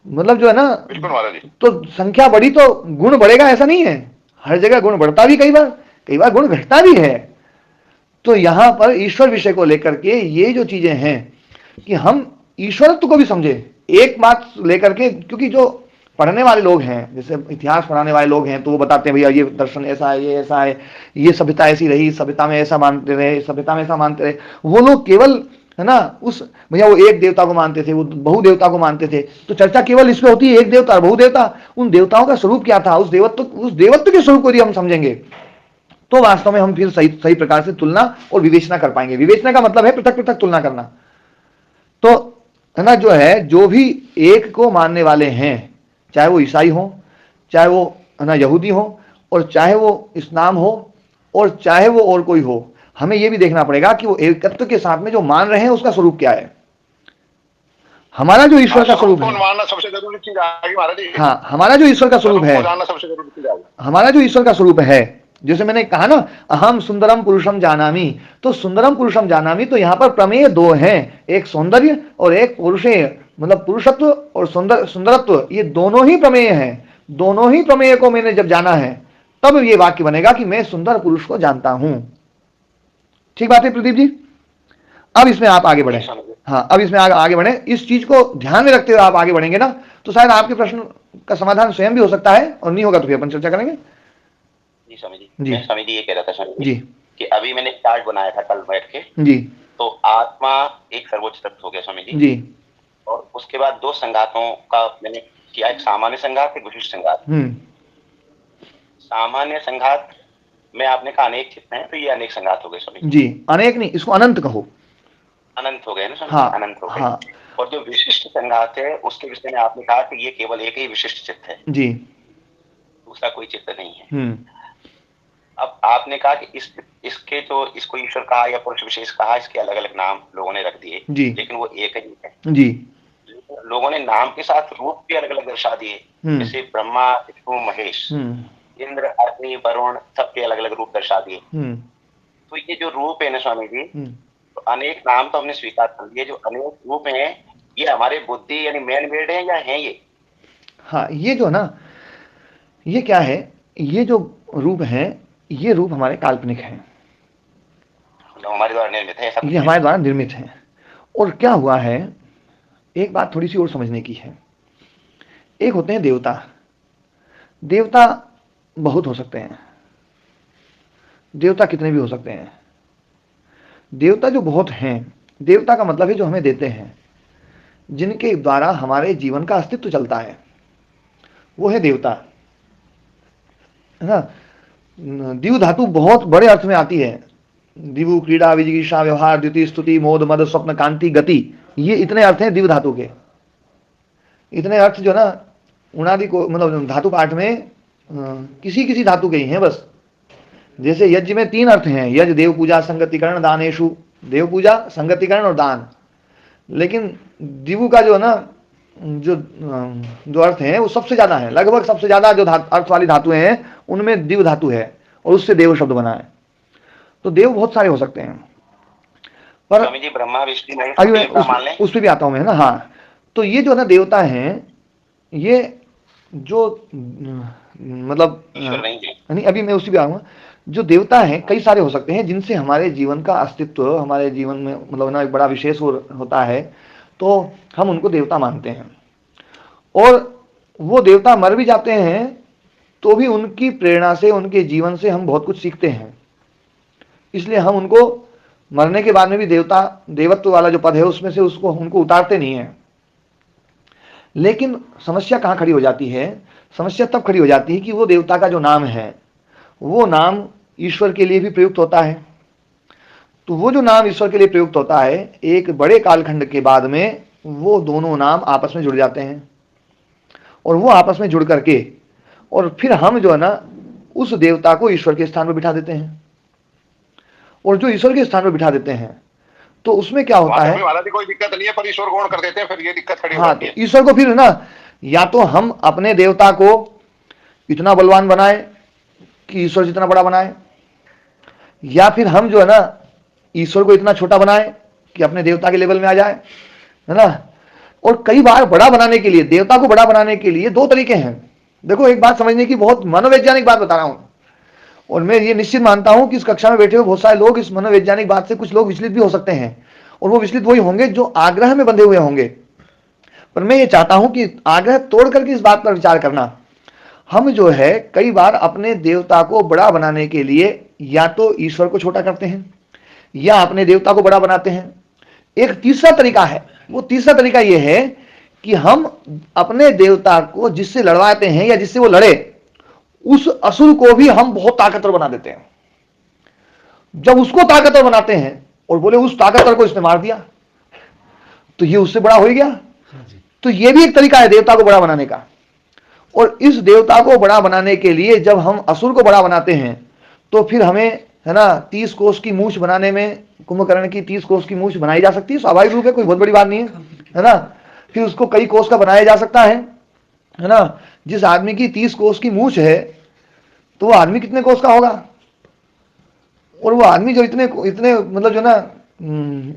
मतलब जो है ना, बिल्कुल महाराज जी। तो संख्या बढ़ी तो गुण बढ़ेगा ऐसा नहीं है, हर जगह गुण बढ़ता भी, कई बार गुण घटता भी है। तो यहां पर ईश्वर विषय को लेकर के ये जो चीजें हैं कि हम ईश्वरत्व को भी समझे, एक बात लेकर के, क्योंकि जो पढ़ने वाले लोग हैं, जैसे इतिहास पढ़ाने वाले लोग हैं, तो वो बताते हैं भैया ये दर्शन ऐसा है, ये ऐसा है, ये सभ्यता ऐसी रही, सभ्यता में ऐसा मानते रहे, सभ्यता में ऐसा मानते रहे। वो लोग केवल है ना उस भैया वो एक देवता को मानते थे, वो बहु देवता को मानते थे, तो चर्चा केवल इस पे होती है एक देवता बहु देवता। उन देवताओं का स्वरूप क्या था, उस देवत्व के स्वरूप को यदि हम समझेंगे तो वास्तव में हम फिर सही प्रकार से तुलना और विवेचना कर पाएंगे। विवेचना का मतलब है पृथक पृथक तुलना करना। तो है ना, जो है, जो भी एक को मानने वाले हैं, चाहे वो ईसाई हो, चाहे वो है ना यहूदी हो, और चाहे वो इस्लाम हो, और चाहे वो और कोई हो, हमें ये भी देखना पड़ेगा कि वो एकत्व के साथ में जो मान रहे हैं उसका स्वरूप क्या है। हमारा जो ईश्वर का स्वरूप है, मानना सबसे जरूरी चीज आएगी महाराज जी। हाँ, हमारा जो ईश्वर का स्वरूप है, सबसे जरूरी चीज आएगी। हमारा जो ईश्वर का स्वरूप है, जैसे मैंने कहा ना, अहम सुंदरम पुरुषम जानामि, तो सुंदरम पुरुषम जानामि, तो यहां पर प्रमेय दो हैं, एक सौंदर्य और एक पुरुषेय, मतलब पुरुषत्व और सुंदरत्व, ये दोनों ही प्रमेय हैं। दोनों ही प्रमेय को मैंने जब जाना है तब ये वाक्य बनेगा कि मैं सुंदर पुरुष को जानता हूं। ठीक बात है प्रदीप जी? अब इसमें आप आगे बढ़े। हाँ, अब इसमें आगे बढ़े, इस चीज को ध्यान में रखते हुए आप आगे बढ़ेंगे ना, तो शायद आपके प्रश्न का समाधान स्वयं भी हो सकता है, और नहीं होगा तो फिर अपन चर्चा करेंगे। जी स्वामी जी, मैं स्वामी जी ये कह रहा था स्वामी जी कि अभी मैंने चार्ट बनाया था कल बैठ के जी, तो आत्मा एक सर्वोच्च तत्व हो गया स्वामी जी जी, और उसके बाद दो संघातों का मैंने किया, एक सामान्य संघात, एक विशिष्ट संघात। सामान्य संघात में आपने कहा अनेक चित्त हैं, तो ये अनेक संघात हो गए स्वामी जी। अनेक नहीं, इसको अनंत कहो, अनंत हो गए ना स्वामी। हाँ, अनंत हो गए। हाँ। और जो विशिष्ट संघात है उसके विषय में आपने कहा कि ये केवल एक ही विशिष्ट चित्त है जी, दूसरा कोई चित्त नहीं है। अब आपने कहा कि इसके जो इसको ईश्वर कहा या पुरुष विशेष कहा, इसके अलग अलग नाम लोगों ने रख दिए, लेकिन वो एक ही है जी। लोगों ने नाम के साथ रूप भी अलग अलग दर्शा दिए, जैसे ब्रह्मा, विष्णु, महेश, इंद्र, अग्नि, वरुण, सबके अलग अलग रूप दर्शा दिए। तो ये जो रूप है ना स्वामी जी, तो अनेक नाम तो हमने स्वीकार कर लिए, जो अनेक रूप हैं ये हमारे बुद्धि यानी मैन मेड है या है ये? हाँ, ये जो ना, ये क्या है, ये जो रूप है, ये रूप हमारे काल्पनिक हैं, हमारे द्वारा निर्मित है, ऐसा ये हमारे द्वारा निर्मित है। और क्या हुआ है, एक बात थोड़ी सी और समझने की है। एक होते हैं देवता। देवता बहुत हो सकते हैं, देवता कितने भी हो सकते हैं। देवता जो बहुत हैं, देवता का मतलब है जो हमें देते हैं, जिनके द्वारा हमारे जीवन का अस्तित्व चलता है, वो है देवता, है ना। दिव धातु बहुत बड़े अर्थ में आती है। दिवु, क्रीड़ा, विजिगीषा, व्यवहार, द्युति, स्तुति, मोद, मद, स्वप्न, कांति, गति, ये इतने अर्थ हैं दिव धातु के। इतने अर्थ जो ना उणादि को, मतलब धातु पाठ में किसी किसी धातु के ही हैं बस। जैसे यज्ञ में 3 अर्थ हैं, यज्ञ, देव पूजा, संगतिकरण, दानेशु। देव पूजा, संगतिकरण और दान। लेकिन दिवु का जो है ना, जो अर्थ है वो सबसे ज्यादा है, लगभग सबसे ज्यादा जो अर्थ वाली धातुएं हैं उनमें दिव धातु है, और उससे देव शब्द बना है। तो देव बहुत सारे हो सकते हैं, पर स्वामी जी ब्रह्मा, विष्णु, अभी उस पर भी आता हूं मैं ना। हाँ, तो ये जो ना देवता हैं, ये जो मतलब नहीं, अभी मैं उसी भी आऊंगा। जो देवता हैं कई सारे हो सकते हैं, जिनसे हमारे जीवन का अस्तित्व, हमारे जीवन में मतलब ना एक बड़ा विशेष होता है, तो हम उनको देवता मानते हैं। और वो देवता मर भी जाते हैं तो भी उनकी प्रेरणा से, उनके जीवन से हम बहुत कुछ सीखते हैं, इसलिए हम उनको मरने के बाद में भी देवत्व वाला जो पद है उसमें से उनको उतारते नहीं है। लेकिन समस्या कहाँ खड़ी हो जाती है? समस्या तब खड़ी हो जाती है कि वो देवता का जो नाम है, वो नाम ईश्वर के लिए भी प्रयुक्त होता है। तो वो जो नाम ईश्वर के लिए प्रयुक्त होता है, एक बड़े कालखंड के बाद में वो दोनों नाम आपस में जुड़ जाते हैं, और वो आपस में जुड़ करके और फिर हम जो है ना उस देवता को ईश्वर के स्थान पर बिठा देते हैं। और जो ईश्वर के स्थान पर बिठा देते हैं तो उसमें क्या होता है, कोई दिक्कत नहीं है, पर ईश्वर गौण कर देते हैं, फिर ये दिक्कत खड़ी हो जाती है। ईश्वर को फिर ना, या तो हम अपने देवता को इतना बलवान बनाए कि ईश्वर जितना बड़ा बनाए, या फिर हम जो है ना ईश्वर को इतना छोटा बनाए कि अपने देवता के लेवल में आ जाए, है ना। और कई बार बड़ा बनाने के लिए, देवता को बड़ा बनाने के लिए दो तरीके हैं। देखो एक बात समझने की, बहुत मनोवैज्ञानिक बात बता रहा हूं, और मैं ये निश्चित मानता हूं कि इस कक्षा में बैठे हुए बहुत सारे लोग इस मनोवैज्ञानिक बात से कुछ लोग विचलित भी हो सकते हैं, और वो विचलित वही होंगे जो आग्रह में बंधे हुए होंगे। पर मैं ये चाहता हूं कि आग्रह तोड़ करके इस बात पर विचार करना। हम जो है कई बार अपने देवता को बड़ा बनाने के लिए या तो ईश्वर को छोटा करते हैं या अपने देवता को बड़ा बनाते हैं। एक तीसरा तरीका है, वो तीसरा तरीका यह है कि हम अपने देवता को जिससे लड़वाते हैं या जिससे वो लड़े, उस असुर को भी हम बहुत ताकतवर बना देते हैं। जब उसको ताकतवर बनाते हैं और बोले उस ताकतवर को इसने मार दिया, तो ये उससे बड़ा हो गया। तो ये भी एक तरीका है देवता को बड़ा बनाने का। और इस देवता को बड़ा बनाने के लिए जब हम असुर को बड़ा बनाते हैं, तो फिर हमें, है ना, 30 कोस की मूछ बनाने में, कुंभकर्ण की 30 कोस की मूछ बनाई जा सकती है, स्वाभाविक रूप है, कोई बहुत बड़ी बात नहीं है ना। फिर उसको कई कोस का बनाया जा सकता है ना। जिस आदमी की 30 कोस की मूछ है, तो वो आदमी कितने कोस का होगा? और वो आदमी जो इतने इतने मतलब जो ना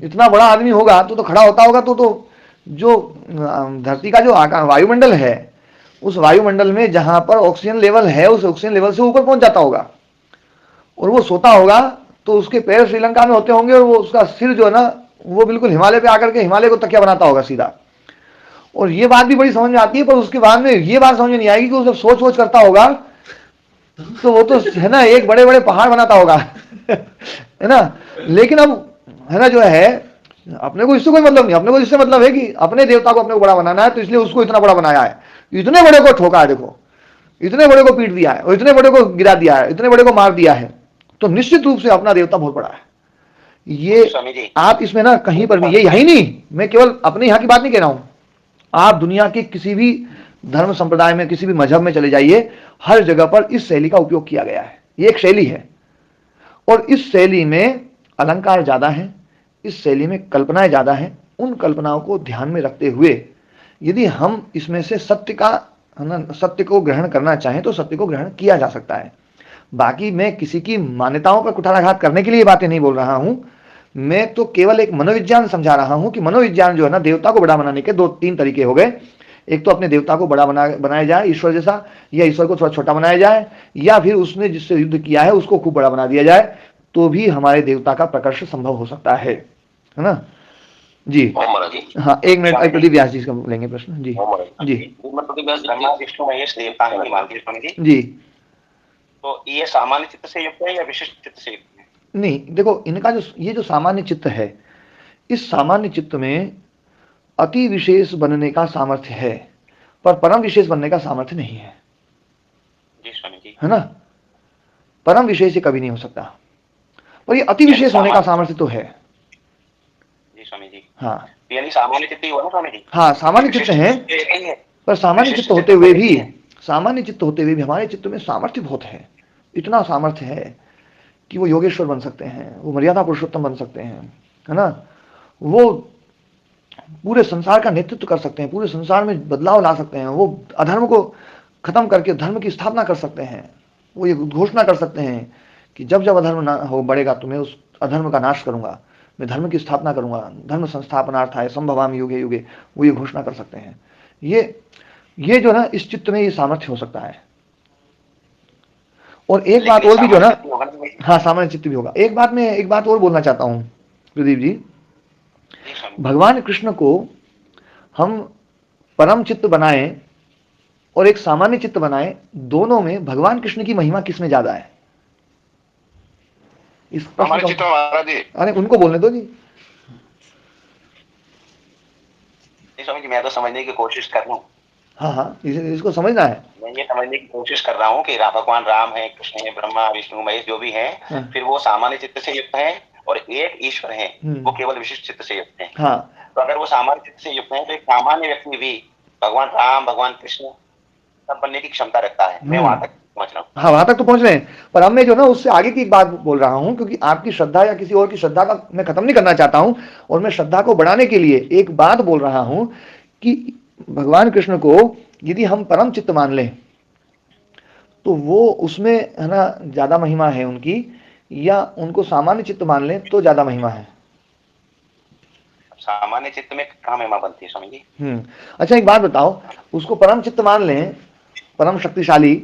इतना बड़ा आदमी होगा तो खड़ा होता होगा, तो जो धरती का जो वायुमंडल है, उस वायुमंडल में जहां पर ऑक्सीजन लेवल है, उस ऑक्सीजन लेवल से ऊपर पहुंच जाता होगा। और वो सोता होगा तो उसके पैर श्रीलंका में होते होंगे, और वो उसका सिर जो है ना वो बिल्कुल हिमालय पे आकर के हिमालय को तकिया बनाता होगा सीधा। और ये बात भी बड़ी समझ में आती है, पर उसके बाद में ये बात समझ में नहीं आएगी कि वो जब सोच वोच करता होगा तो वो तो है ना एक बड़े बड़े पहाड़ बनाता होगा है ना। लेकिन अब है ना जो है, अपने को इससे कोई मतलब नहीं, अपने को इससे मतलब है कि अपने देवता को अपने को बड़ा बनाना है, तो इसलिए उसको इतना बड़ा बनाया है, इतने बड़े को ठोका है, देखो इतने बड़े को पीट दिया है, और इतने बड़े को गिरा दिया है, इतने बड़े को मार दिया है। तो निश्चित रूप से अपना देवता बहुत बड़ा है। ये आप इसमें ना कहीं पर भी, ये यही नहीं, मैं केवल अपने यहाँ की बात नहीं कह रहा हूं, आप दुनिया के किसी भी धर्म संप्रदाय में, किसी भी मजहब में चले जाइए, हर जगह पर इस शैली का उपयोग किया गया है। ये एक शैली है, और इस शैली में अलंकार ज्यादा है, इस शैली में कल्पनाएं ज्यादा हैं। उन कल्पनाओं को ध्यान में रखते हुए यदि हम इसमें से सत्य का, है ना, सत्य को ग्रहण करना चाहें तो सत्य को ग्रहण किया जा सकता है। बाकी मैं किसी की मान्यताओं पर कुठाराघात करने के लिए बातें नहीं बोल रहा हूं, मैं तो केवल एक मनोविज्ञान समझा रहा हूं कि मनोविज्ञान जो है ना, देवता को बड़ा बनाने के 2-3 तरीके हो गए। एक तो अपने देवता को बड़ा बनाया जाए ईश्वर जैसा, या ईश्वर को थोड़ा छोटा बनाया जाए, या फिर उसने जिससे युद्ध किया है उसको खूब बड़ा बना दिया जाए, तो भी हमारे देवता का प्रकर्ष संभव हो सकता है ना जी। हाँ, 1 मिनट प्रदीप व्यास जी का लेंगे प्रश्न जी। जी ब्रह्मा विष्णु महेश देवता है मानते स्वामी जी। तो ये सामान्य चित्त से युक्त है या विशिष्ट चित्त से युक्त है? नहीं, देखो इनका जो ये जो सामान्य चित्त है, इस सामान्य चित्त में अति विशेष बनने का सामर्थ्य है, पर परम विशेष बनने का सामर्थ्य नहीं है जी स्वामी जी, है ना। परम विशेष कभी नहीं हो सकता, पर ये अति विशेष होने का सामर्थ्य तो है जी स्वामी जी। हाँ, यानी सामान्य चित्त ही हुआ ना स्वामी जी? हाँ सामान्य चित्त है, पर सामान्य चित्त होते हुए भी, सामान्य चित्त होते हुए भी हमारे चित्त में सामर्थ्य बहुत है। इतना सामर्थ्य है कि वो योगेश्वर बन सकते हैं, वो मर्यादा पुरुषोत्तम बन सकते हैं, है ना। वो पूरे संसार का नेतृत्व कर सकते हैं, पूरे संसार में बदलाव ला सकते हैं, वो अधर्म को खत्म करके धर्म की स्थापना कर सकते हैं। वो ये घोषणा कर सकते हैं कि जब जब अधर्म ना हो बढ़ेगा तो मैं उस अधर्म का नाश करूंगा, मैं धर्म की स्थापना करूंगा, धर्म संस्थापनार्थाय संभवामि युगे युगे, वो ये घोषणा कर सकते हैं। ये जो ना इस चित्त में ये सामर्थ्य हो सकता है। और एक बात और भी जो ना, हाँ सामान्य चित्त भी होगा। एक बात और बोलना चाहता हूं प्रदीप जी, भगवान कृष्ण को हम परम चित्त बनाएं और एक सामान्य चित्त बनाएं, दोनों में भगवान कृष्ण की महिमा किसमें ज्यादा है? इस हमारे चित्त महाराज जी, अरे उनको बोलने दो जी। स्वामी जी मैं तो समझने की कोशिश कर रहा हूँ। हाँ, इसको समझना है। मैं ये समझने की कोशिश कर रहा हूँ कि भगवान राम है, कृष्ण है, ब्रह्मा विष्णु महेश जो भी है, फिर वो सामान्य चित्त से युक्त है, और एक ईश्वर है वो केवल विशिष्ट चित्त से युक्त है। हाँ, तो अगर वो सामान्य चित्त से युक्त है तो एक सामान्य व्यक्ति भी भगवान राम, भगवान कृष्ण सब बनने की क्षमता रखता है। मैं वहां तक पहुंच रहा हूँ। हाँ, वहां तक तो पहुंच रहे हैं, पर अब मैं जो ना उससे आगे की एक बात बोल रहा हूं, क्योंकि आपकी श्रद्धा या किसी और की श्रद्धा का मैं खत्म नहीं करना चाहता हूं, और मैं श्रद्धा को बढ़ाने के लिए एक बात बोल रहा हूं कि भगवान कृष्ण को यदि हम परम चित्त मान लें तो वो उसमें है ना ज्यादा महिमा है उनकी, या उनको सामान्य चित्त मान लें तो ज्यादा महिमा है? सामान्य चित्त में कहाँ महिमा बनती है स्वामी जी? अच्छा एक बात बताओ, उसको परम चित्त मान लें, परम शक्तिशाली,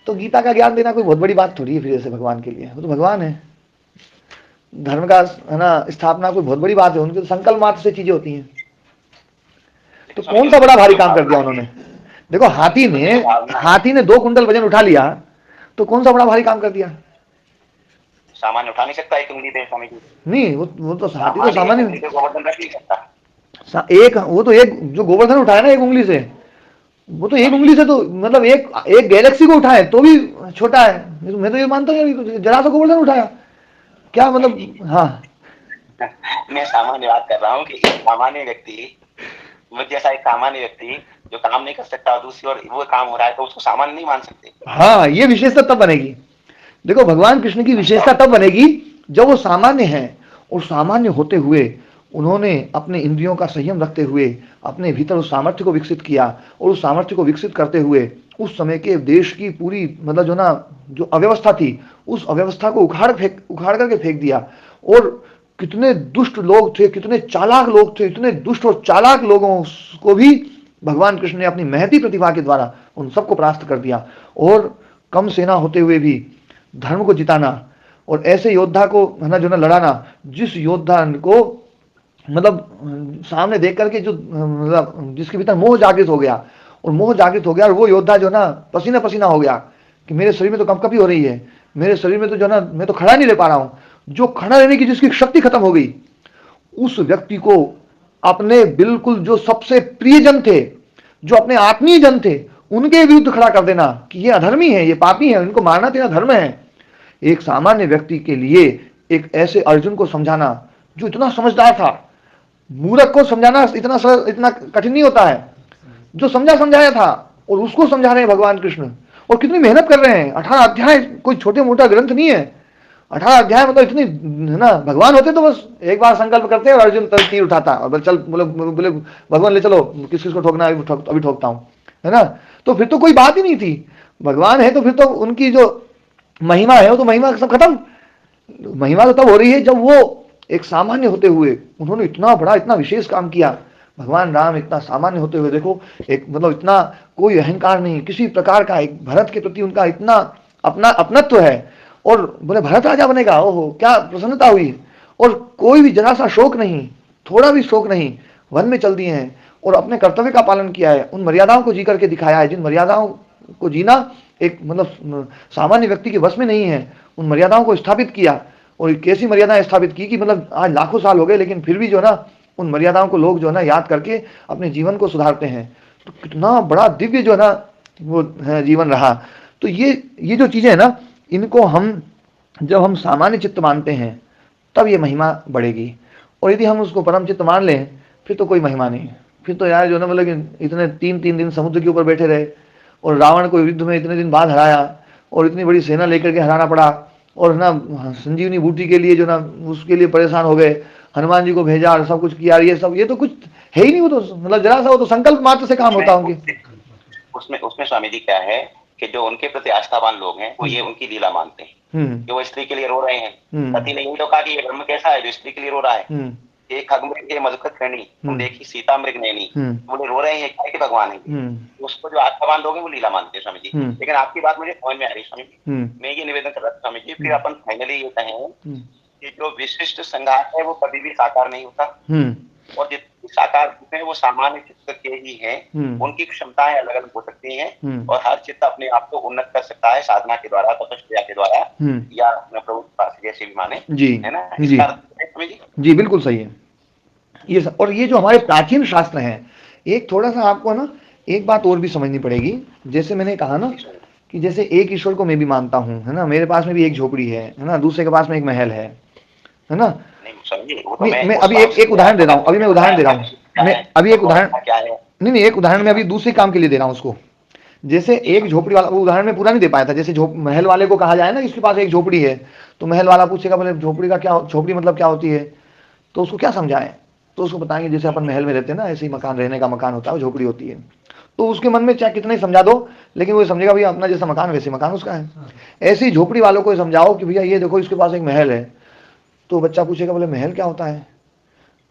तो गीता का ज्ञान देना कोई बहुत बड़ी बात थोड़ी है फिर ऐसे भगवान के लिए, वो तो भगवान है। धर्म का है ना स्थापना कोई बहुत बड़ी बात है, उनके तो संकल्प मात्र से चीजें होती हैं। तो कौन सा बड़ा भारी काम कर दिया उन्होंने? देखो हाथी ने 2 कुंटल वजन उठा लिया, तो कौन सा बड़ा भारी काम कर दिया? सामान्य उठा नहीं सकता एक उंगली से स्वामी जी। नहीं, वो तो हाथी तो सामान्य गोवर्धन रख नहीं सकता। वो तो एक जो गोवर्धन उठाया ना एक उंगली से, वो तो एक उंगली से तो मतलब एक गैलेक्सी को उठाए तो भी छोटा है। मैं तो ये मानता हूँ जरा सा गोवर्धन उठाया क्या मतलब। हाँ मैं सामान्य बात कर रहा हूँ कि एक सामान्य व्यक्ति, जैसा एक सामान्य व्यक्ति जो काम नहीं कर सकता दूसरी ओर वो काम हो रहा है, तो उसको सामान्य नहीं मान सकते। हाँ, ये विशेषता तब बनेगी। देखो भगवान कृष्ण की विशेषता तब बनेगी जब वो सामान्य है, और सामान्य होते हुए उन्होंने अपने इंद्रियों का संयम रखते हुए अपने भीतर उस सामर्थ्य को विकसित किया, और उस सामर्थ्य को विकसित करते हुए उस समय के देश की पूरी मतलब जो अव्यवस्था थी उस अव्यवस्था को उखाड़ करके फेंक दिया। और कितने दुष्ट लोग थे, कितने चालाक लोग थे, इतने दुष्ट और चालाक लोगों को भी भगवान कृष्ण ने अपनी महती प्रतिभा के द्वारा उन सबको परास्त कर दिया। और कम सेना होते हुए भी धर्म को जिताना, और ऐसे योद्धा को है ना जो ना लड़ाना जिस योद्धा को मतलब सामने देख करके जो मतलब जिसके भीतर मोह जागृत हो गया, और मोह जागृत हो गया, और वो योद्धा जो ना पसीना पसीना हो गया कि मेरे शरीर में तो कंपकपी हो रही है, मेरे शरीर में तो जो ना मैं तो खड़ा नहीं रह पा रहा हूं, जो खड़ा रहने की जिसकी शक्ति खत्म हो गई, उस व्यक्ति को अपने बिल्कुल जो सबसे प्रियजन थे, जो अपने आत्मीय जन थे, उनके विरुद्ध खड़ा कर देना कि ये अधर्मी है, ये पापी है, इनको मारना तेरा धर्म है। एक सामान्य व्यक्ति के लिए एक ऐसे अर्जुन को समझाना जो इतना समझदार था, मूर्ख को समझाना इतना कठिन नहीं होता है, जो समझाया था और उसको समझा रहे हैं भगवान कृष्ण, और कितनी मेहनत कर रहे हैं। 18 अध्याय कोई छोटे मोटा ग्रंथ नहीं है। 18 अध्याय मतलब इतनी है ना, भगवान होते तो बस एक बार संकल्प करते और अर्जुन तीर उठाता और चल बोले भगवान ले चलो, किस किस को ठोकना अभी ठोकता हूं, है ना। तो फिर तो कोई बात ही नहीं थी। भगवान है तो फिर तो उनकी जो महिमा है वो तो महिमा सब खत्म। महिमा तो तब हो रही है जब वो एक सामान्य होते हुए उन्होंने इतना बड़ा इतना विशेष काम किया। भगवान राम इतना सामान्य होते हुए देखो, एक मतलब इतना कोई अहंकार नहीं किसी प्रकार का, एक भरत के प्रति उनका इतना अपनत्व है, और बोले भरत राजा बनेगा, ओहो क्या प्रसन्नता हुई। और कोई भी जरा सा शोक नहीं, थोड़ा भी शोक नहीं, वन में चल दिए हैं और अपने कर्तव्य का पालन किया है, उन मर्यादाओं को जी करके दिखाया है जिन मर्यादाओं को जीना एक मतलब सामान्य व्यक्ति के वश में नहीं है। उन मर्यादाओं को स्थापित किया, और कैसी मर्यादाएं स्थापित की कि मतलब आज लाखों साल हो गए लेकिन फिर भी जो ना उन मर्यादाओं को लोग जो ना याद करके अपने जीवन को सुधारते हैं। तो कितना बड़ा दिव्य जो ना वो है जीवन रहा। तो ये जो चीजें है ना, इनको जब हम सामान्य चित्त मानते हैं तब ये महिमा बढ़ेगी, और यदि हम उसको परम चित्त मान लें फिर तो कोई महिमा नहीं। फिर तो यार जो ना मतलब इतने 3 दिन समुद्र के ऊपर बैठे रहे, और रावण को युद्ध में इतने दिन बाद हराया, और इतनी बड़ी सेना लेकर के हराना पड़ा, और ना संजीवनी बूटी के लिए जो ना उसके लिए परेशान हो गए, हनुमान जी को भेजा और सब कुछ किया। ये तो कुछ है ही नहीं, वो तो मतलब जरा सा वो तो संकल्प मात्र से काम होता होंगे। उसमें स्वामी जी क्या है कि जो उनके प्रति आस्थावान लोग हैं वो ये उनकी लीला मानते हैं कि वो स्त्री के लिए रो रहे हैं। पति ने यही तो कहा कि ये ब्रह्म कैसा है जो स्त्री के लिए रो रहा है, एक खगमृग मधुकर श्रेणी तुम देखी सीता मृग नैनी, बोले रो रहे हैं क्या भगवान है। उसको जो आस्थावान लोग हैं वो लीला मानते हैं स्वामी जी। लेकिन आपकी बात मुझे समझ में आ रही स्वामी जी। मैं ये निवेदन कर रहा था स्वामी जी, फिर अपन फाइनली ये कहें कि जो विशिष्ट संघात है वो कभी भी साकार नहीं होता, और जितने साकार रूप है वो सामान्य चित्त के ही हैं। उनकी क्षमताएं अलग अलग हो सकती हैं, और हर चित्त अपने आप को उन्नत कर सकता है साधना के द्वारा, तपस्या के द्वारा, या प्रभु जैसे भी माने जी, है ना जी बिल्कुल सही है ये और ये जो हमारे प्राचीन शास्त्र हैं, एक थोड़ा सा आपको ना एक बात और भी समझनी पड़ेगी। जैसे मैंने कहा ना कि जैसे एक ईश्वर को मैं भी मानता हूँ, है ना, मेरे पास में भी एक झोपड़ी है ना, दूसरे के पास में एक महल है ना। मैं अभी एक उदाहरण दे रहा हूँ, मैं अभी एक उदाहरण मैं अभी दूसरे काम के लिए दे रहा हूँ उसको। जैसे एक झोपड़ी वाला, वो उदाहरण में पूरा नहीं दे पाया था। जैसे महल वाले को कहा जाए ना इसके पास एक झोपड़ी है, तो महल वाला पूछेगा बोले झोपड़ी का क्या, झोपड़ी मतलब क्या होती है, तो उसको क्या समझाएं, तो उसको बताएंगे जैसे अपन महल में रहते हैं ना ऐसे ही मकान, रहने का मकान होता है, झोपड़ी होती है। तो उसके मन में चाहे कितना ही समझा दो, लेकिन वो समझेगा भैया अपना जैसा मकान वैसे मकान उसका है। ऐसे ही झोपड़ी वालों को समझाओ कि भैया ये देखो इसके पास एक महल है, तो बच्चा पूछेगा बोले महल क्या होता है,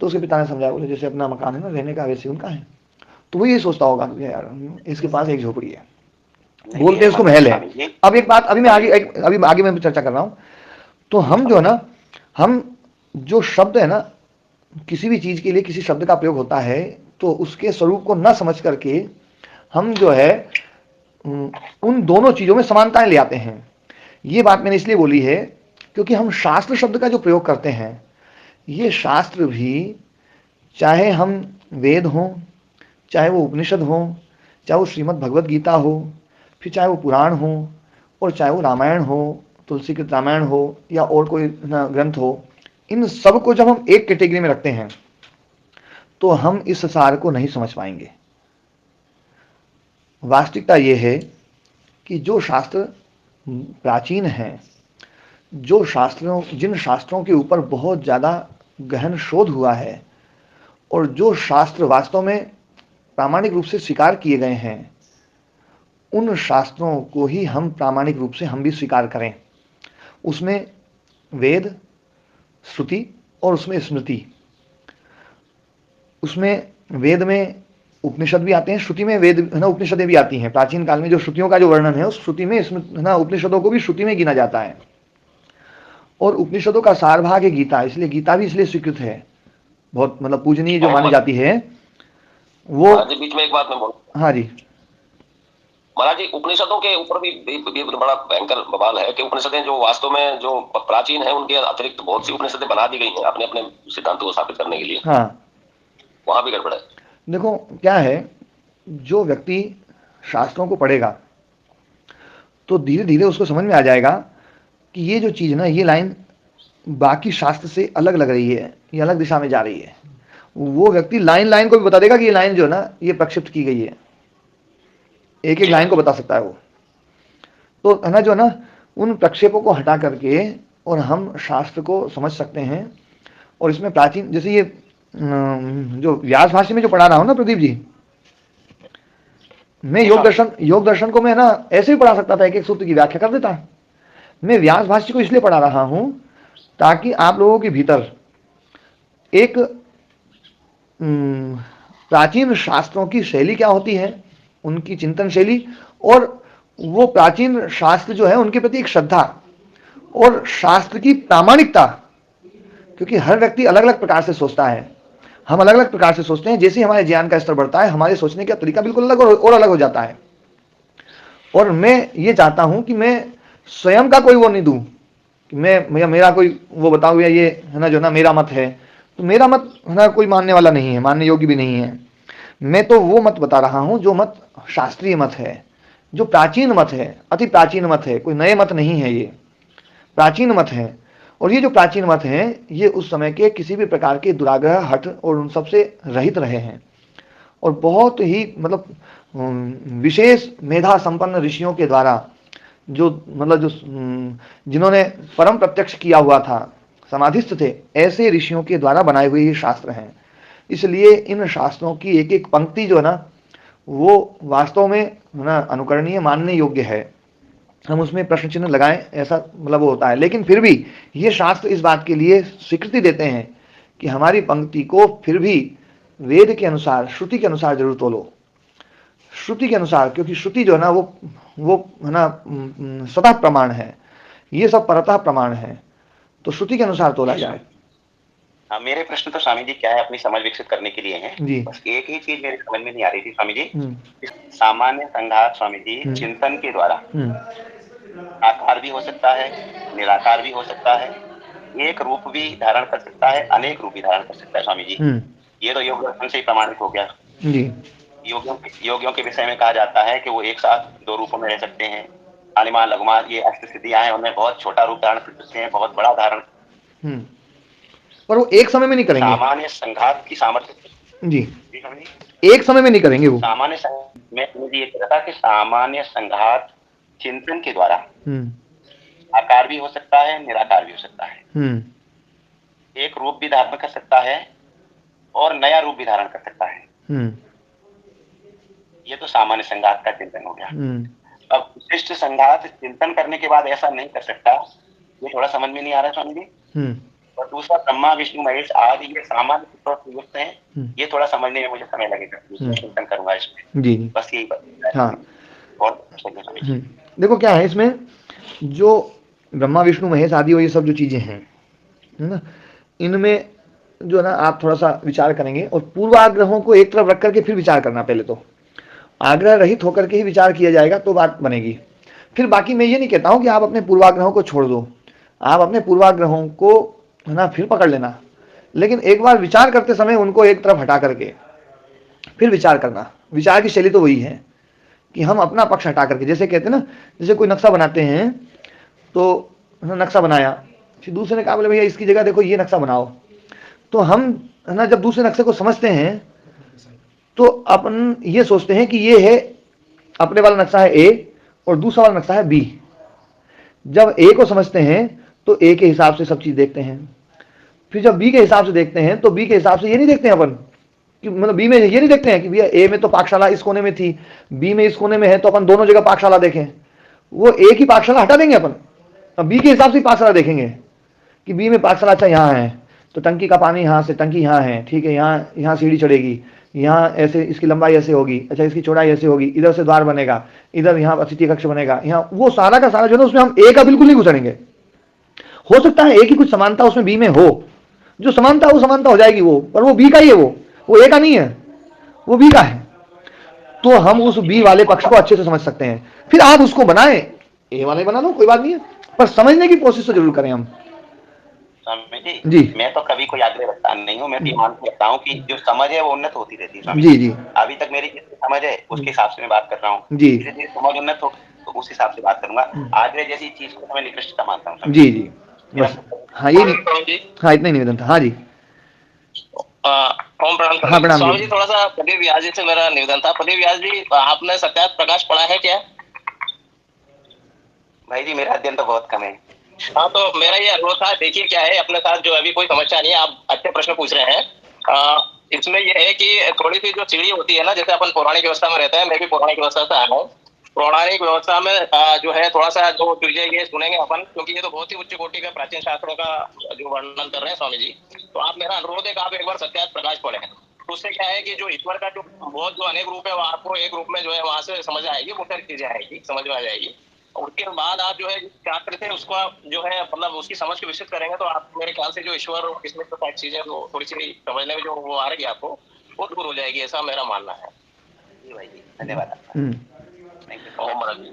तो उसके पिता ने समझाया बोले जैसे अपना मकान है ना रहने का वैसे उनका है। तो वो ये सोचता होगा यार इसके पास एक झोपड़ी है, बोलते हैं उसको महल है। अब एक बात अभी आगे मैं चर्चा कर रहा हूं। तो हम जो है ना, हम जो शब्द है ना, किसी भी चीज के लिए किसी शब्द का प्रयोग होता है तो उसके स्वरूप को न समझ करके हम जो है उन दोनों चीजों में समानताएं ले आते हैं। ये बात मैंने इसलिए बोली है क्योंकि हम शास्त्र शब्द का जो प्रयोग करते हैं, ये शास्त्र भी चाहे हम वेद हों, चाहे वो उपनिषद हों, चाहे वो श्रीमद् भगवद गीता हो, फिर चाहे वो पुराण हो, और चाहे वो रामायण हो, तुलसी कृत रामायण हो, या और कोई ग्रंथ हो, इन सब को जब हम एक कैटेगरी में रखते हैं तो हम इस सार को नहीं समझ पाएंगे। वास्तविकता यह है कि जो शास्त्र प्राचीन हैं, जिन शास्त्रों के ऊपर बहुत ज़्यादा गहन शोध हुआ है, और जो शास्त्र वास्तव में प्रामाणिक रूप से स्वीकार किए गए हैं, उन शास्त्रों को ही हम प्रामाणिक रूप से हम भी स्वीकार करें। उसमें वेद, श्रुति और उसमें स्मृति, उसमें वेद में उपनिषद भी आते हैं, श्रुति में वेद है ना उपनिषदें भी आती हैं। प्राचीन काल में जो श्रुतियों का जो वर्णन है उस श्रुति में है ना उपनिषदों को भी श्रुति में गिना जाता है। और उपनिषदों का सार भाग है गीता, इसलिए गीता भी इसलिए स्वीकृत है, बहुत मतलब पूजनीय जो मानी जाती है वो। बीच में एक बात मैं बोलूं। हाँ जी महाराज जी, उपनिषदों के ऊपर भी बड़ा भयंकर बवाल है कि उपनिषदें जो वास्तव में जो प्राचीन है उनके अतिरिक्त बहुत सी उपनिषदें बना दी गई हैं अपने अपने सिद्धांतों को स्थापित करने के लिए। हाँ, वहां भी गड़बड़ है। देखो क्या है, जो व्यक्ति शास्त्रों को पढ़ेगा तो धीरे धीरे उसको समझ में आ जाएगा कि ये जो चीज़ ना, ये लाइन बाकी शास्त्र से अलग लग रही है, ये अलग दिशा में जा रही है। वो व्यक्ति लाइन लाइन को भी बता देगा कि ये लाइन जो है ना ये प्रक्षिप्त की गई है, एक एक लाइन को बता सकता है वो। तो है ना जो ना उन प्रक्षेपों को हटा करके और हम शास्त्र को समझ सकते हैं। और इसमें प्राचीन जैसे ये जो व्यास भाष्य में जो पढ़ा रहा हूं ना प्रदीप जी, मैं योग दर्शन को मैं ना ऐसे ही पढ़ा सकता था, एक एक सूत्र की व्याख्या कर देता। मैं व्यास भाष्य को इसलिए पढ़ा रहा हूं ताकि आप लोगों के भीतर एक प्राचीन शास्त्रों की शैली क्या होती है, उनकी चिंतन शैली, और वो प्राचीन शास्त्र जो है उनके प्रति एक श्रद्धा और शास्त्र की प्रामाणिकता। क्योंकि हर व्यक्ति अलग अलग प्रकार से सोचता है, हम अलग अलग प्रकार से सोचते हैं। जैसे ही हमारे ज्ञान का स्तर बढ़ता है हमारे सोचने का तरीका बिल्कुल अलग और अलग हो जाता है। और मैं ये चाहता हूं कि मैं स्वयं का कोई वो नहीं दूं कि मेरा कोई वो बताऊं या ये है ना जो ना मेरा मत है, तो मेरा मत है ना कोई मानने वाला नहीं है, मानने योग्य भी नहीं है। मैं तो वो मत बता रहा हूं जो मत शास्त्रीय मत है, जो प्राचीन मत है, अति प्राचीन मत है, कोई नए मत नहीं है, ये प्राचीन मत है। और ये जो प्राचीन मत हैं ये उस समय के किसी भी प्रकार के दुराग्रह, हट और उन सबसे रहित रहे हैं। और बहुत ही मतलब विशेष मेधा संपन्न ऋषियों के द्वारा जो मतलब जो जिन्होंने परम प्रत्यक्ष किया हुआ था, समाधिस्थ थे, ऐसे ऋषियों के द्वारा बनाए हुए ये शास्त्र हैं। इसलिए इन शास्त्रों की एक एक पंक्ति जो है ना वो वास्तव में ना अनुकरणीय, मानने योग्य है। हम उसमें प्रश्न चिन्ह लगाएं ऐसा मतलब वो होता है। लेकिन फिर भी ये शास्त्र इस बात के लिए स्वीकृति देते हैं कि हमारी पंक्ति को फिर भी वेद के अनुसार, श्रुति के अनुसार जरूर तोलो, श्रुति के अनुसार। क्योंकि श्रुति जो है ना वो है ना स्वतः प्रमाण है, ये सब परतः प्रमाण है, तो श्रुति के अनुसार तोला जाए। हाँ, मेरे प्रश्न तो स्वामी जी क्या है अपनी समझ विकसित करने के लिए हैं। बस एक ही चीज मेरे समझ में नहीं आ रही थी स्वामी जी। सामान्य संघात स्वामी जी चिंतन के द्वारा आकार भी हो सकता है, निराकार भी हो सकता है, एक रूप भी धारण कर सकता है, अनेक रूप भी धारण कर सकता है स्वामी जी। ये तो योग दर्शन से ही प्रमाणित हो गया जी। योगियों के विषय में कहा जाता है कि वो एक साथ दो रूपों में रह सकते हैं। अनिमान लघुमान ये अष्ट सिद्धियां हैं, उनमें बहुत छोटा रूप धारण कर सकते हैं, बहुत बड़ा धारण, पर वो एक समय में नहीं करेंगे। सामान्य संघात की सामर्थ्य जी एक समय में नहीं करेंगे वो। सामान्य मैं ये कह रहा था कि सामान्य संघात चिंतन के द्वारा आकार भी हो सकता है, निराकार भी हो सकता है, एक रूप भी धारण कर सकता है और नया रूप भी धारण कर सकता है। ये तो सामान्य संघात का चिंतन हो गया। अब विशिष्ट संघात चिंतन करने के बाद ऐसा नहीं कर सकता, ये थोड़ा समझ में नहीं आ रहा स्वामी जी। और दूसरा ब्रह्मा विष्णु महेश आदि ये सामान्य सूत्र युक्त हैं, ये थोड़ा समझने में मुझे समय लगेगा, चिंतन करूंगा इसमें जी। बस यही बात। हाँ और देखो क्या है इसमें, जो ब्रह्मा विष्णु महेश आदि और ये सब जो चीजें हैं है ना, इनमें जो है ना आप थोड़ा सा विचार करेंगे और पूर्वाग्रहों को एक तरफ रख करके फिर विचार करना। पहले तो आग्रह रहित होकर के ही विचार किया जाएगा तो बात बनेगी। फिर बाकी मैं ये नहीं कहता हूं कि आप अपने पूर्वाग्रहों को छोड़ दो, आप अपने पूर्वाग्रहों को है ना फिर पकड़ लेना, लेकिन एक बार विचार करते समय उनको एक तरफ हटा करके फिर विचार करना। विचार की शैली तो वही है कि हम अपना पक्ष हटा करके, जैसे कहते हैं ना, जैसे कोई नक्शा बनाते हैं तो नक्शा बनाया, फिर दूसरे ने कहा बोले भैया इसकी जगह देखो ये नक्शा बनाओ, तो हम है ना जब दूसरे नक्शे को समझते हैं तो अपन ये सोचते हैं कि ये है अपने वाला नक्शा है ए और दूसरा वाला नक्शा है बी। जब ए को समझते हैं तो ए के हिसाब से सब चीज देखते हैं, फिर जब बी के हिसाब से देखते हैं तो बी के हिसाब से ये नहीं देखते हैं अपन कि मतलब बी में ये नहीं देखते हैं कि भैया ए में तो पाकशाला इस कोने में थी, बी में इस कोने में है, तो अपन दोनों जगह पाकशाला देखें। वो ए की पाकशाला हटा देंगे अपन, अब बी के हिसाब से पाकशाला देखेंगे कि बी में पाकशाला अच्छा यहाँ है तो टंकी का पानी यहाँ से, टंकी यहाँ है, ठीक है, यहाँ सीढ़ी चढ़ेगी, यहाँ ऐसे इसकी लंबाई ऐसे होगी, अच्छा इसकी चौड़ाई ऐसे होगी, इधर से द्वार बनेगा, इधर यहाँ अतिथि कक्ष बनेगा, यहाँ वो सारा का सारा जो है उसमें हम ए का बिल्कुल नहीं घुसेंगे। हो सकता है ए की कुछ समानता उसमें बी में हो, जो समानता वो समानता हो जाएगी वो, पर वो बी का ही है, वो ए का नहीं है, वो बी का है। तो हम उस बी वाले पक्ष को अच्छे से समझ सकते हैं। फिर आप उसको बनाए, ए वाले बना लो, कोई बात नहीं है, पर समझने की कोशिश तो जरूर करें हम जी। मैं तो कभी कोई आग्रह रखता नहीं हूँ, मैं भी मान रखता हूँ कि जो समझ है वो उन्नत होती रहती है जी जी। अभी तक मेरी जितनी समझ है उसके हिसाब से मैं बात कर रहा हूँ जी। धीरे धीरे समझ उन्नत हो तो उस हिसाब से बात करूंगा। आग्रह जैसी चीज को मैं निकृष्टता मानता हूँ जी जी। बस हाँ ये नहीं, हाँ इतना ही निवेदन था। हाँ जी ओम प्रणाम। हाँ प्रणाम स्वामी जी। थोड़ा सा प्रदीप व्यास जी से मेरा निवेदन था। प्रदीप व्यास जी आपने सत्यार्थ प्रकाश पढ़ा है क्या? भाई जी मेरा अध्ययन तो बहुत कम है। हाँ तो मेरा ये अनुरोध था, देखिए क्या है अपने साथ जो अभी कोई समस्या नहीं है, आप अच्छे प्रश्न पूछ रहे हैं। इसमें यह है कि थोड़ी सी जो सीढ़ी होती है ना, जैसे अपन पौराणिक व्यवस्था में रहते हैं, मैं भी पौराणिक व्यवस्था से आया हूँ। पौराणिक व्यवस्था में जो है थोड़ा सा जो चीजें ये सुनेंगे अपन, क्योंकि ये तो बहुत ही उच्च कोटि का प्राचीन शास्त्रों का जो वर्णन कर रहे हैं स्वामी जी, तो आप मेरा अनुरोध है कि आप एक बार सत्यार्थ प्रकाश पढ़ें। तो उससे क्या है कि जो ईश्वर का जो बहुत जो अनेक रूप है वो आपको एक रूप में जो है वहां से समझ आएगी, बहुत सारी चीजें आएगी, समझ में आ जाएगी। उसके बाद आप जो है शास्त्र थे उसका जो है मतलब उसकी समझ को विकसित करेंगे तो आप मेरे ख्याल से जो ईश्वर और किस्मत तो सारी चीजें वो थोड़ी सी समझने में जो वो आ रही है आपको वो दूर हो जाएगी, ऐसा मेरा मानना है। जी भाई जी धन्यवाद।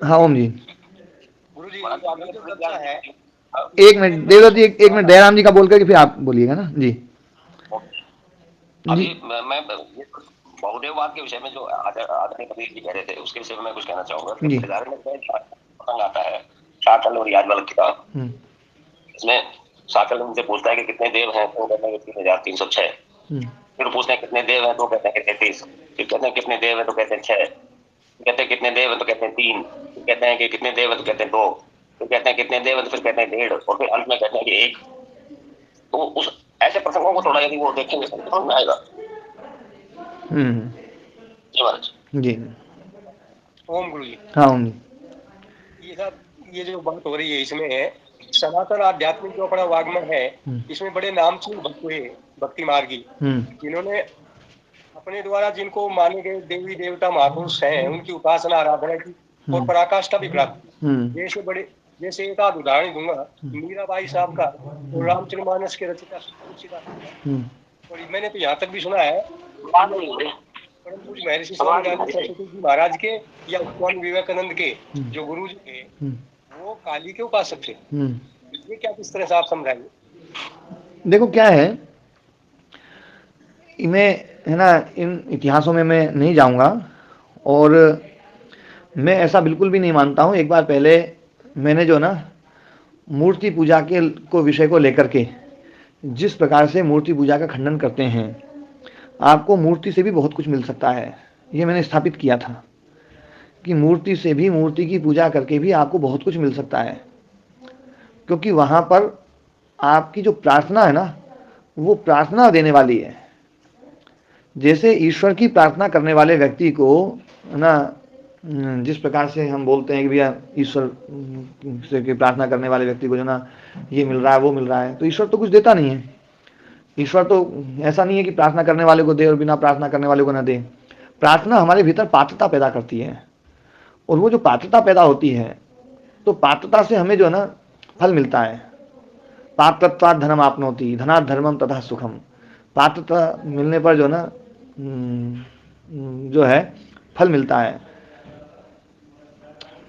हाँ ओम जी। गुरु जी है एक मिनट देवदत्त जी, एक मिनट दयाराम जी का बोल करके फिर आप बोलिएगा ना जी। अभी मैं बहुदेववाद के विषय में जो आदरणीय कबीर जी कह रहे थे उसके विषय में मैं कुछ कहना चाहूंगा। प्रसंग आता है शाकल और याज्ञवल्क्य का, इसमें शाकल उनसे पूछता है कि कितने देव हैं, तो कहते हैं 3306। फिर पूछते हैं कितने देव हैं, तो कहते हैं 33। फिर कहते हैं कितने देव हैं, तो कहते हैं 6। कहते हैं कितने देव हैं, तो कहते हैं 3। कहते हैं कि कितने देव हैं, तो कहते हैं 2। फिर कहते हैं कितने देव हैं, तो फिर कहते हैं 1.5 और फिर अंत में कहते हैं कि 1। तो उस ऐसे प्रसंगों को थोड़ा यदि वो देखेंगे समझ में आएगा। जी ओम गुरु जी। हाँ ओम जी। ये जो बात हो रही है इसमें है सनातन आध्यात्मिक जो अपना वाग्मय है, इसमें बड़े नामचीन भक्त हुए भक्ति मार्गी, जिन्होंने अपने द्वारा जिनको माने गए देवी देवता महापुरुष हैं उनकी उपासना आराधना की और पराकाष्ठा भी प्राप्त। जैसे एक आध उदाहरण दूंगा, मीराबाई साहब का और रामचरितमानस के रचिता और मैंने तो यहाँ तक भी सुना है परम पूज्य महर्षि स्वामी सरस्वती जी महाराज के या स्वामी विवेकानंद के जो गुरु जी थे वो काली के उपासक थे। ये क्या किस तरह से आप समझाएंगे? देखो क्या है, मैं है ना इन इतिहासों में मैं नहीं जाऊंगा और मैं ऐसा बिल्कुल भी नहीं मानता हूँ। एक बार पहले मैंने जो ना मूर्ति पूजा के को विषय को लेकर के जिस प्रकार से मूर्ति पूजा का खंडन करते हैं, आपको मूर्ति से भी बहुत कुछ मिल सकता है, ये मैंने स्थापित किया था कि मूर्ति से भी, मूर्ति की पूजा करके भी आपको बहुत कुछ मिल सकता है, क्योंकि वहाँ पर आपकी जो प्रार्थना है ना वो प्रार्थना देने वाली है। जैसे ईश्वर की प्रार्थना करने वाले व्यक्ति को ना जिस प्रकार से हम बोलते हैं कि भैया ईश्वर से की प्रार्थना करने वाले व्यक्ति को जो ना ये मिल रहा है वो मिल रहा है, तो ईश्वर तो कुछ देता नहीं है। ईश्वर तो ऐसा नहीं है कि प्रार्थना करने वाले को दे और बिना प्रार्थना करने वाले को ना दे। प्रार्थना हमारे भीतर पात्रता पैदा करती है, और वो जो पात्रता पैदा होती है तो पात्रता से हमें जो है ना फल मिलता है। पात्रत्वात् धनम आपनोति, धनात् धर्मम तथा सुखम। पात्रता मिलने पर जो ना जो है फल मिलता है।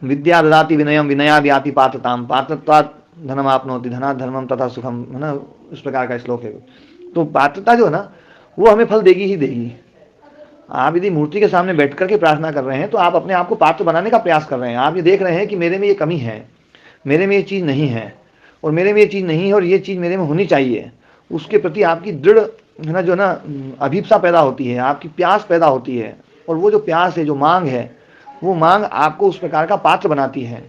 विद्या ददाति विनयम, विनयाद् याति पात्रताम, पात्रत्वात् धनम आपनोति, धनात् धर्मम तथा सुखम, है ना, इस प्रकार का श्लोक है। तो पात्रता जो है ना वो हमें फल देगी ही देगी। आप यदि मूर्ति के सामने बैठ करके प्रार्थना कर रहे हैं तो आप अपने आप को पात्र बनाने का प्रयास कर रहे हैं। आप ये देख रहे हैं कि मेरे में ये कमी है, मेरे में ये चीज़ नहीं है, और मेरे में ये चीज़ नहीं है और ये चीज़ मेरे में होनी चाहिए। उसके प्रति आपकी दृढ़ है ना जो ना अभिप्सा पैदा होती है, आपकी प्यास पैदा होती है, और वो जो प्यास है, जो मांग है, वो मांग आपको उस प्रकार का पात्र बनाती है।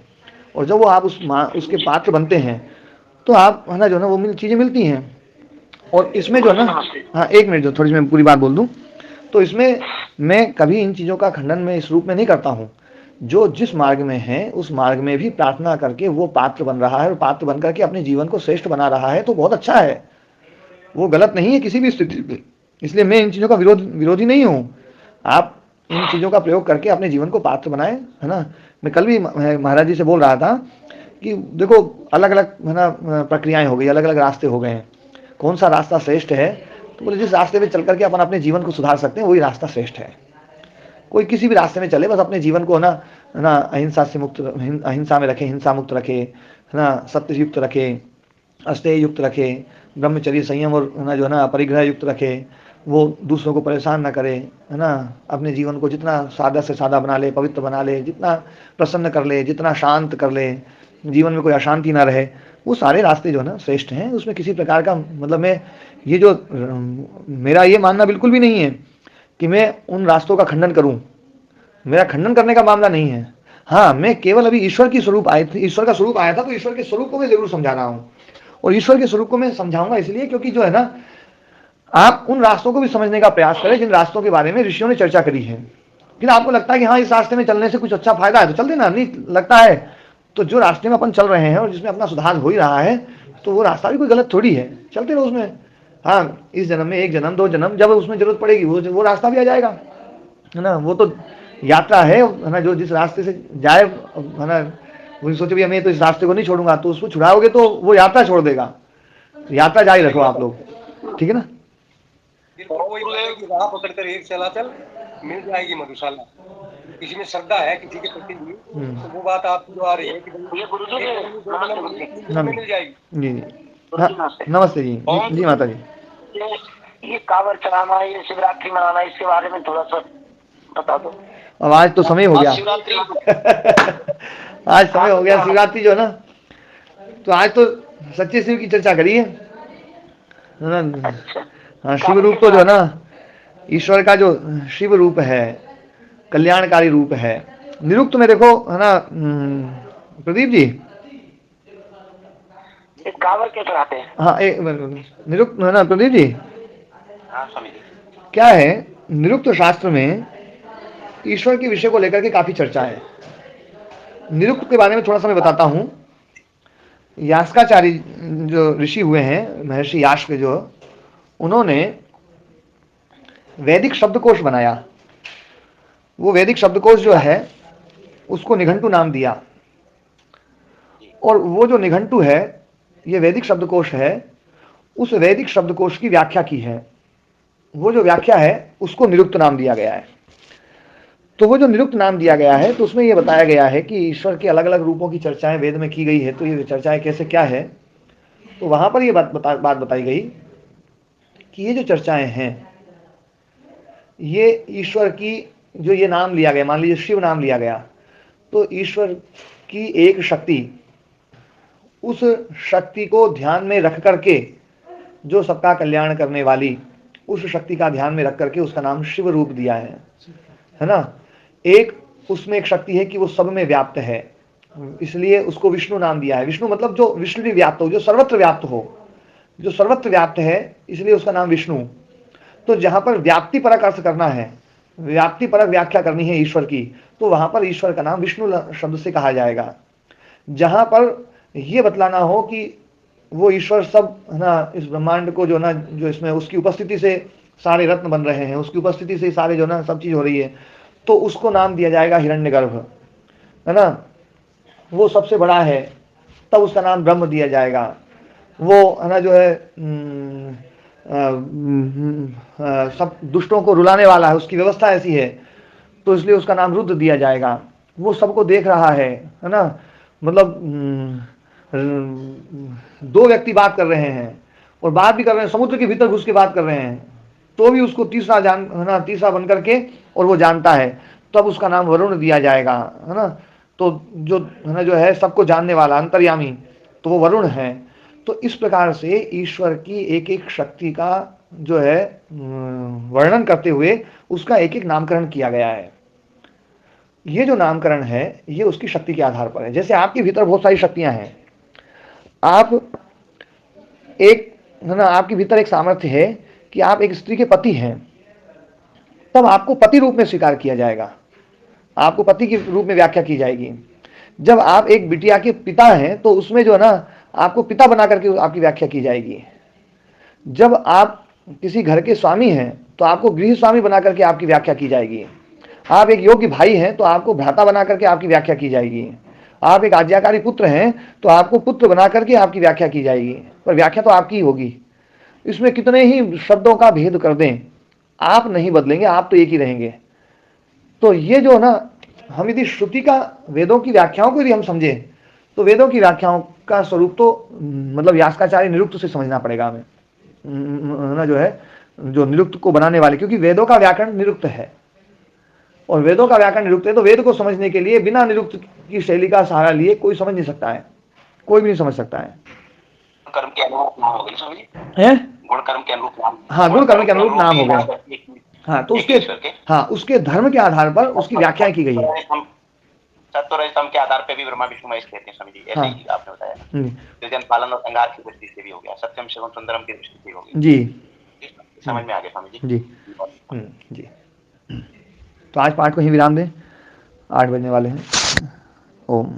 और जब वो आप उसके पात्र बनते हैं तो आप है ना जो ना वो चीज़ें मिलती हैं। और इसमें जो है ना, हाँ एक मिनट, जो थोड़ी सी मैं पूरी बात बोल दूं, तो इसमें मैं कभी इन चीज़ों का खंडन में इस रूप में नहीं करता हूँ। जो जिस मार्ग में है उस मार्ग में भी प्रार्थना करके वो पात्र बन रहा है और पात्र बन करके अपने जीवन को श्रेष्ठ बना रहा है, तो बहुत अच्छा है, वो गलत नहीं है किसी भी स्थिति में। इसलिए मैं इन चीज़ों का विरोधी नहीं हूँ। आप इन चीज़ों का प्रयोग करके अपने जीवन को पात्र बनाए, है ना। मैं कल भी महाराज जी से बोल रहा था कि देखो अलग अलग है ना प्रक्रियाएं हो गई, अलग अलग रास्ते हो गए हैं, कौन सा रास्ता श्रेष्ठ है? तो बोले जिस रास्ते में चल करके अपन अपने जीवन को सुधार सकते हैं वही रास्ता श्रेष्ठ है। कोई किसी भी रास्ते में चले, बस अपने जीवन को ना अहिंसा से मुक्त, अहिंसा में रखे, हिंसा मुक्त रखे, है ना, सत्य युक्त रखे, अस्तेय युक्त रखे, ब्रह्मचर्य संयम और है ना जो है ना परिग्रह युक्त रखे, वो दूसरों को परेशान ना करे, है ना, अपने जीवन को जितना सादा से सादा बना ले, पवित्र बना ले, जितना प्रसन्न कर ले, जितना शांत कर ले, जीवन में कोई अशांति ना रहे, वो सारे रास्ते जो है ना श्रेष्ठ हैं। उसमें किसी प्रकार का मतलब मैं ये जो मेरा ये मानना बिल्कुल भी नहीं है कि मैं उन रास्तों का खंडन करूं, मेरा खंडन करने का मामला नहीं है। हाँ, मैं केवल अभी ईश्वर का स्वरूप आया था तो ईश्वर के स्वरूप को मैं जरूर समझा रहा हूँ, और ईश्वर के स्वरूप को मैं समझाऊंगा इसलिए क्योंकि जो है ना आप उन रास्तों को भी समझने का प्रयास करें जिन रास्तों के बारे में ऋषियों ने चर्चा करी है। लेकिन आपको लगता है कि हाँ इस रास्ते में चलने से कुछ अच्छा फायदा है तो चल देना, नहीं लगता है तो जो रास्ते में अपन चल रहे हैं और जिसमें अपना सुधार हो ही रहा है तो वो रास्ता भी कोई गलत थोड़ी है, चलते रहो उसमें। हाँ, इस जन्म में 1 जन्म 2 जन्म जब उसमें जरूरत पड़ेगी वो रास्ता भी आ जाएगा, है ना। वो तो यात्रा है ना, जो जिस रास्ते से जाए, है ना, वो सोचे भी मैं तो इस रास्ते को नहीं छोड़ूंगा, तो उसको छुड़ाओगे तो वो यात्रा छोड़ देगा। यात्रा जारी रखो आप लोग, ठीक है ना। राह पकड़कर एक चला चल, मिल जाएगी मधुशाला। किसी में श्रद्धा है किसी के प्रति भी, तो वो बात आप जो आ रही है कि मिल जाएगी। जी नमस्ते जी। जी माता जी, ये कांवड़ चढ़ाना, ये शिवरात्रि मनाना, इसके बारे में थोड़ा सा बता दो। अब आज तो समय हो गया आज समय हो गया शिवरात्रि जो है ना, तो आज तो सच्चे शिव की चर्चा करी है ना। हाँ, शिव रूप तो जो है ना ईश्वर का जो शिव रूप है, कल्याणकारी रूप है। निरुक्त में देखो है ना प्रदीप जी, कांवड़ कैसे आते हैं? हाँ निरुक्त है ना प्रदीप जी। हाँ स्वामी जी। क्या है, निरुक्त शास्त्र में ईश्वर के विषय को लेकर के काफी चर्चा है। निरुक्त के बारे में थोड़ा सा मैं बताता हूँ। यास्काचार्य जो ऋषि हुए हैं, महर्षि यास्क जो, उन्होंने वैदिक शब्दकोश बनाया। वो वैदिक शब्दकोश जो है उसको निघंटु नाम दिया, और वो जो निघंटु है, ये वैदिक शब्दकोश है, उस वैदिक शब्दकोश की व्याख्या की है। वो जो व्याख्या है उसको निरुक्त नाम दिया गया है। तो वो जो निरुक्त नाम दिया गया है तो उसमें ये बताया गया है कि ईश्वर के अलग अलग रूपों की चर्चाएं वेद में की गई है। तो ये चर्चाएं कैसे क्या है, तो वहां पर ये बात बताई गई कि ये जो चर्चाएं हैं ये ईश्वर की, जो ये नाम लिया गया, मान लीजिए शिव नाम लिया गया, तो ईश्वर की एक शक्ति, उस शक्ति को ध्यान में रख करके, जो सबका कल्याण करने वाली उस शक्ति का ध्यान में रख करके उसका नाम शिव रूप दिया है ना। एक उसमें एक शक्ति है कि वो सब में व्याप्त है, इसलिए उसको विष्णु नाम दिया है। विष्णु मतलब जो विष्णु भी व्याप्त हो, जो सर्वत्र व्याप्त हो, जो सर्वत्र व्याप्त है, इसलिए उसका नाम विष्णु। तो जहां पर व्याप्ति परक अर्थ करना है व्याप्ति परक व्याख्या करनी है ईश्वर की, तो वहां पर ईश्वर का नाम विष्णु शब्द से कहा जाएगा। जहां पर यह बतलाना हो कि वो ईश्वर सब है ना, इस ब्रह्मांड को जो ना, जो इसमें उसकी उपस्थिति से सारे रत्न बन रहे हैं, उसकी उपस्थिति से सारे जो ना सब चीज हो रही है, तो उसको नाम दिया जाएगा हिरण्यगर्भ, है ना, वो सबसे बड़ा है, तब उसका नाम ब्रह्म दिया जाएगा। वो है ना जो है सब दुष्टों को रुलाने वाला है, उसकी व्यवस्था ऐसी है, तो इसलिए उसका नाम रुद्र दिया जाएगा। वो सबको देख रहा है ना, मतलब दो व्यक्ति बात कर रहे हैं और बात भी कर रहे हैं, समुद्र के भीतर घुस के बात कर रहे हैं, तो भी उसको तीसरा जान है ना, तीसरा बन करके और वो जानता है, तब उसका नाम वरुण दिया जाएगा, है ना। तो जो है ना जो है सबको जानने वाला अंतर्यामी, तो वो वरुण है। तो इस प्रकार से ईश्वर की एक एक शक्ति का जो है वर्णन करते हुए उसका एक एक नामकरण किया गया है। ये जो नामकरण है ये उसकी शक्ति के आधार पर है। जैसे आपके भीतर बहुत सारी शक्तियां हैं, आप एक है ना, आपके भीतर एक सामर्थ्य है कि आप एक स्त्री के पति हैं, तब आपको पति रूप में स्वीकार किया जाएगा, आपको पति के रूप में व्याख्या की जाएगी। जब आप एक बिटिया के पिता हैं तो उसमें जो है ना आपको पिता बना करके आपकी व्याख्या की जाएगी। जब आप किसी घर के स्वामी हैं तो आपको गृह स्वामी बना करके आपकी व्याख्या की जाएगी। आप एक योग्य भाई हैं तो आपको भ्राता बना करके आपकी व्याख्या की जाएगी। आप एक आज्ञाकारी पुत्र हैं तो आपको पुत्र बना करके आपकी व्याख्या की जाएगी, पर व्याख्या तो आपकी होगी। इसमें कितने ही शब्दों का भेद कर दें, आप नहीं बदलेंगे, आप तो एक ही रहेंगे। तो ये जो ना, हम यदि श्रुति का, वेदों की व्याख्याओं को यदि हम समझे, तो वेदों की व्याख्याओं का स्वरूप तो मतलब यास्काचार्य निरुक्त से समझना पड़ेगा हमें, ना जो है, जो निरुक्त को बनाने वाले, क्योंकि वेदों का व्याकरण निरुक्त है और वेदों का व्याकरण निरुक्त है, तो वेद को समझने के लिए बिना निरुक्त की शैली का सहारा लिए कोई समझ नहीं सकता है, कोई भी नहीं समझ सकता है। कर्म के अनुरूप नाम हो गई है, गुण कर्म के अनुरूप नाम, हाँ गुण कर्म के अनुरूप नाम हो गया। हाँ, तो उसके धर्म के आधार पर उसकी व्याख्या की गई है। सत्व रजतम के आधार पे भी ब्रह्मा विष्णु महेश कहते हैं स्वामी जी, ऐसे ही आपने बताया। सृजन पालन और संहार की दृष्टि से भी हो गया, सत्यम शिवम सुंदरम की दृष्टि से हो गया जी। समझ में आ गया स्वामी जी। जी। तो आज पाठ को ही विराम दें, 8 बजने वाले हैं। ओम।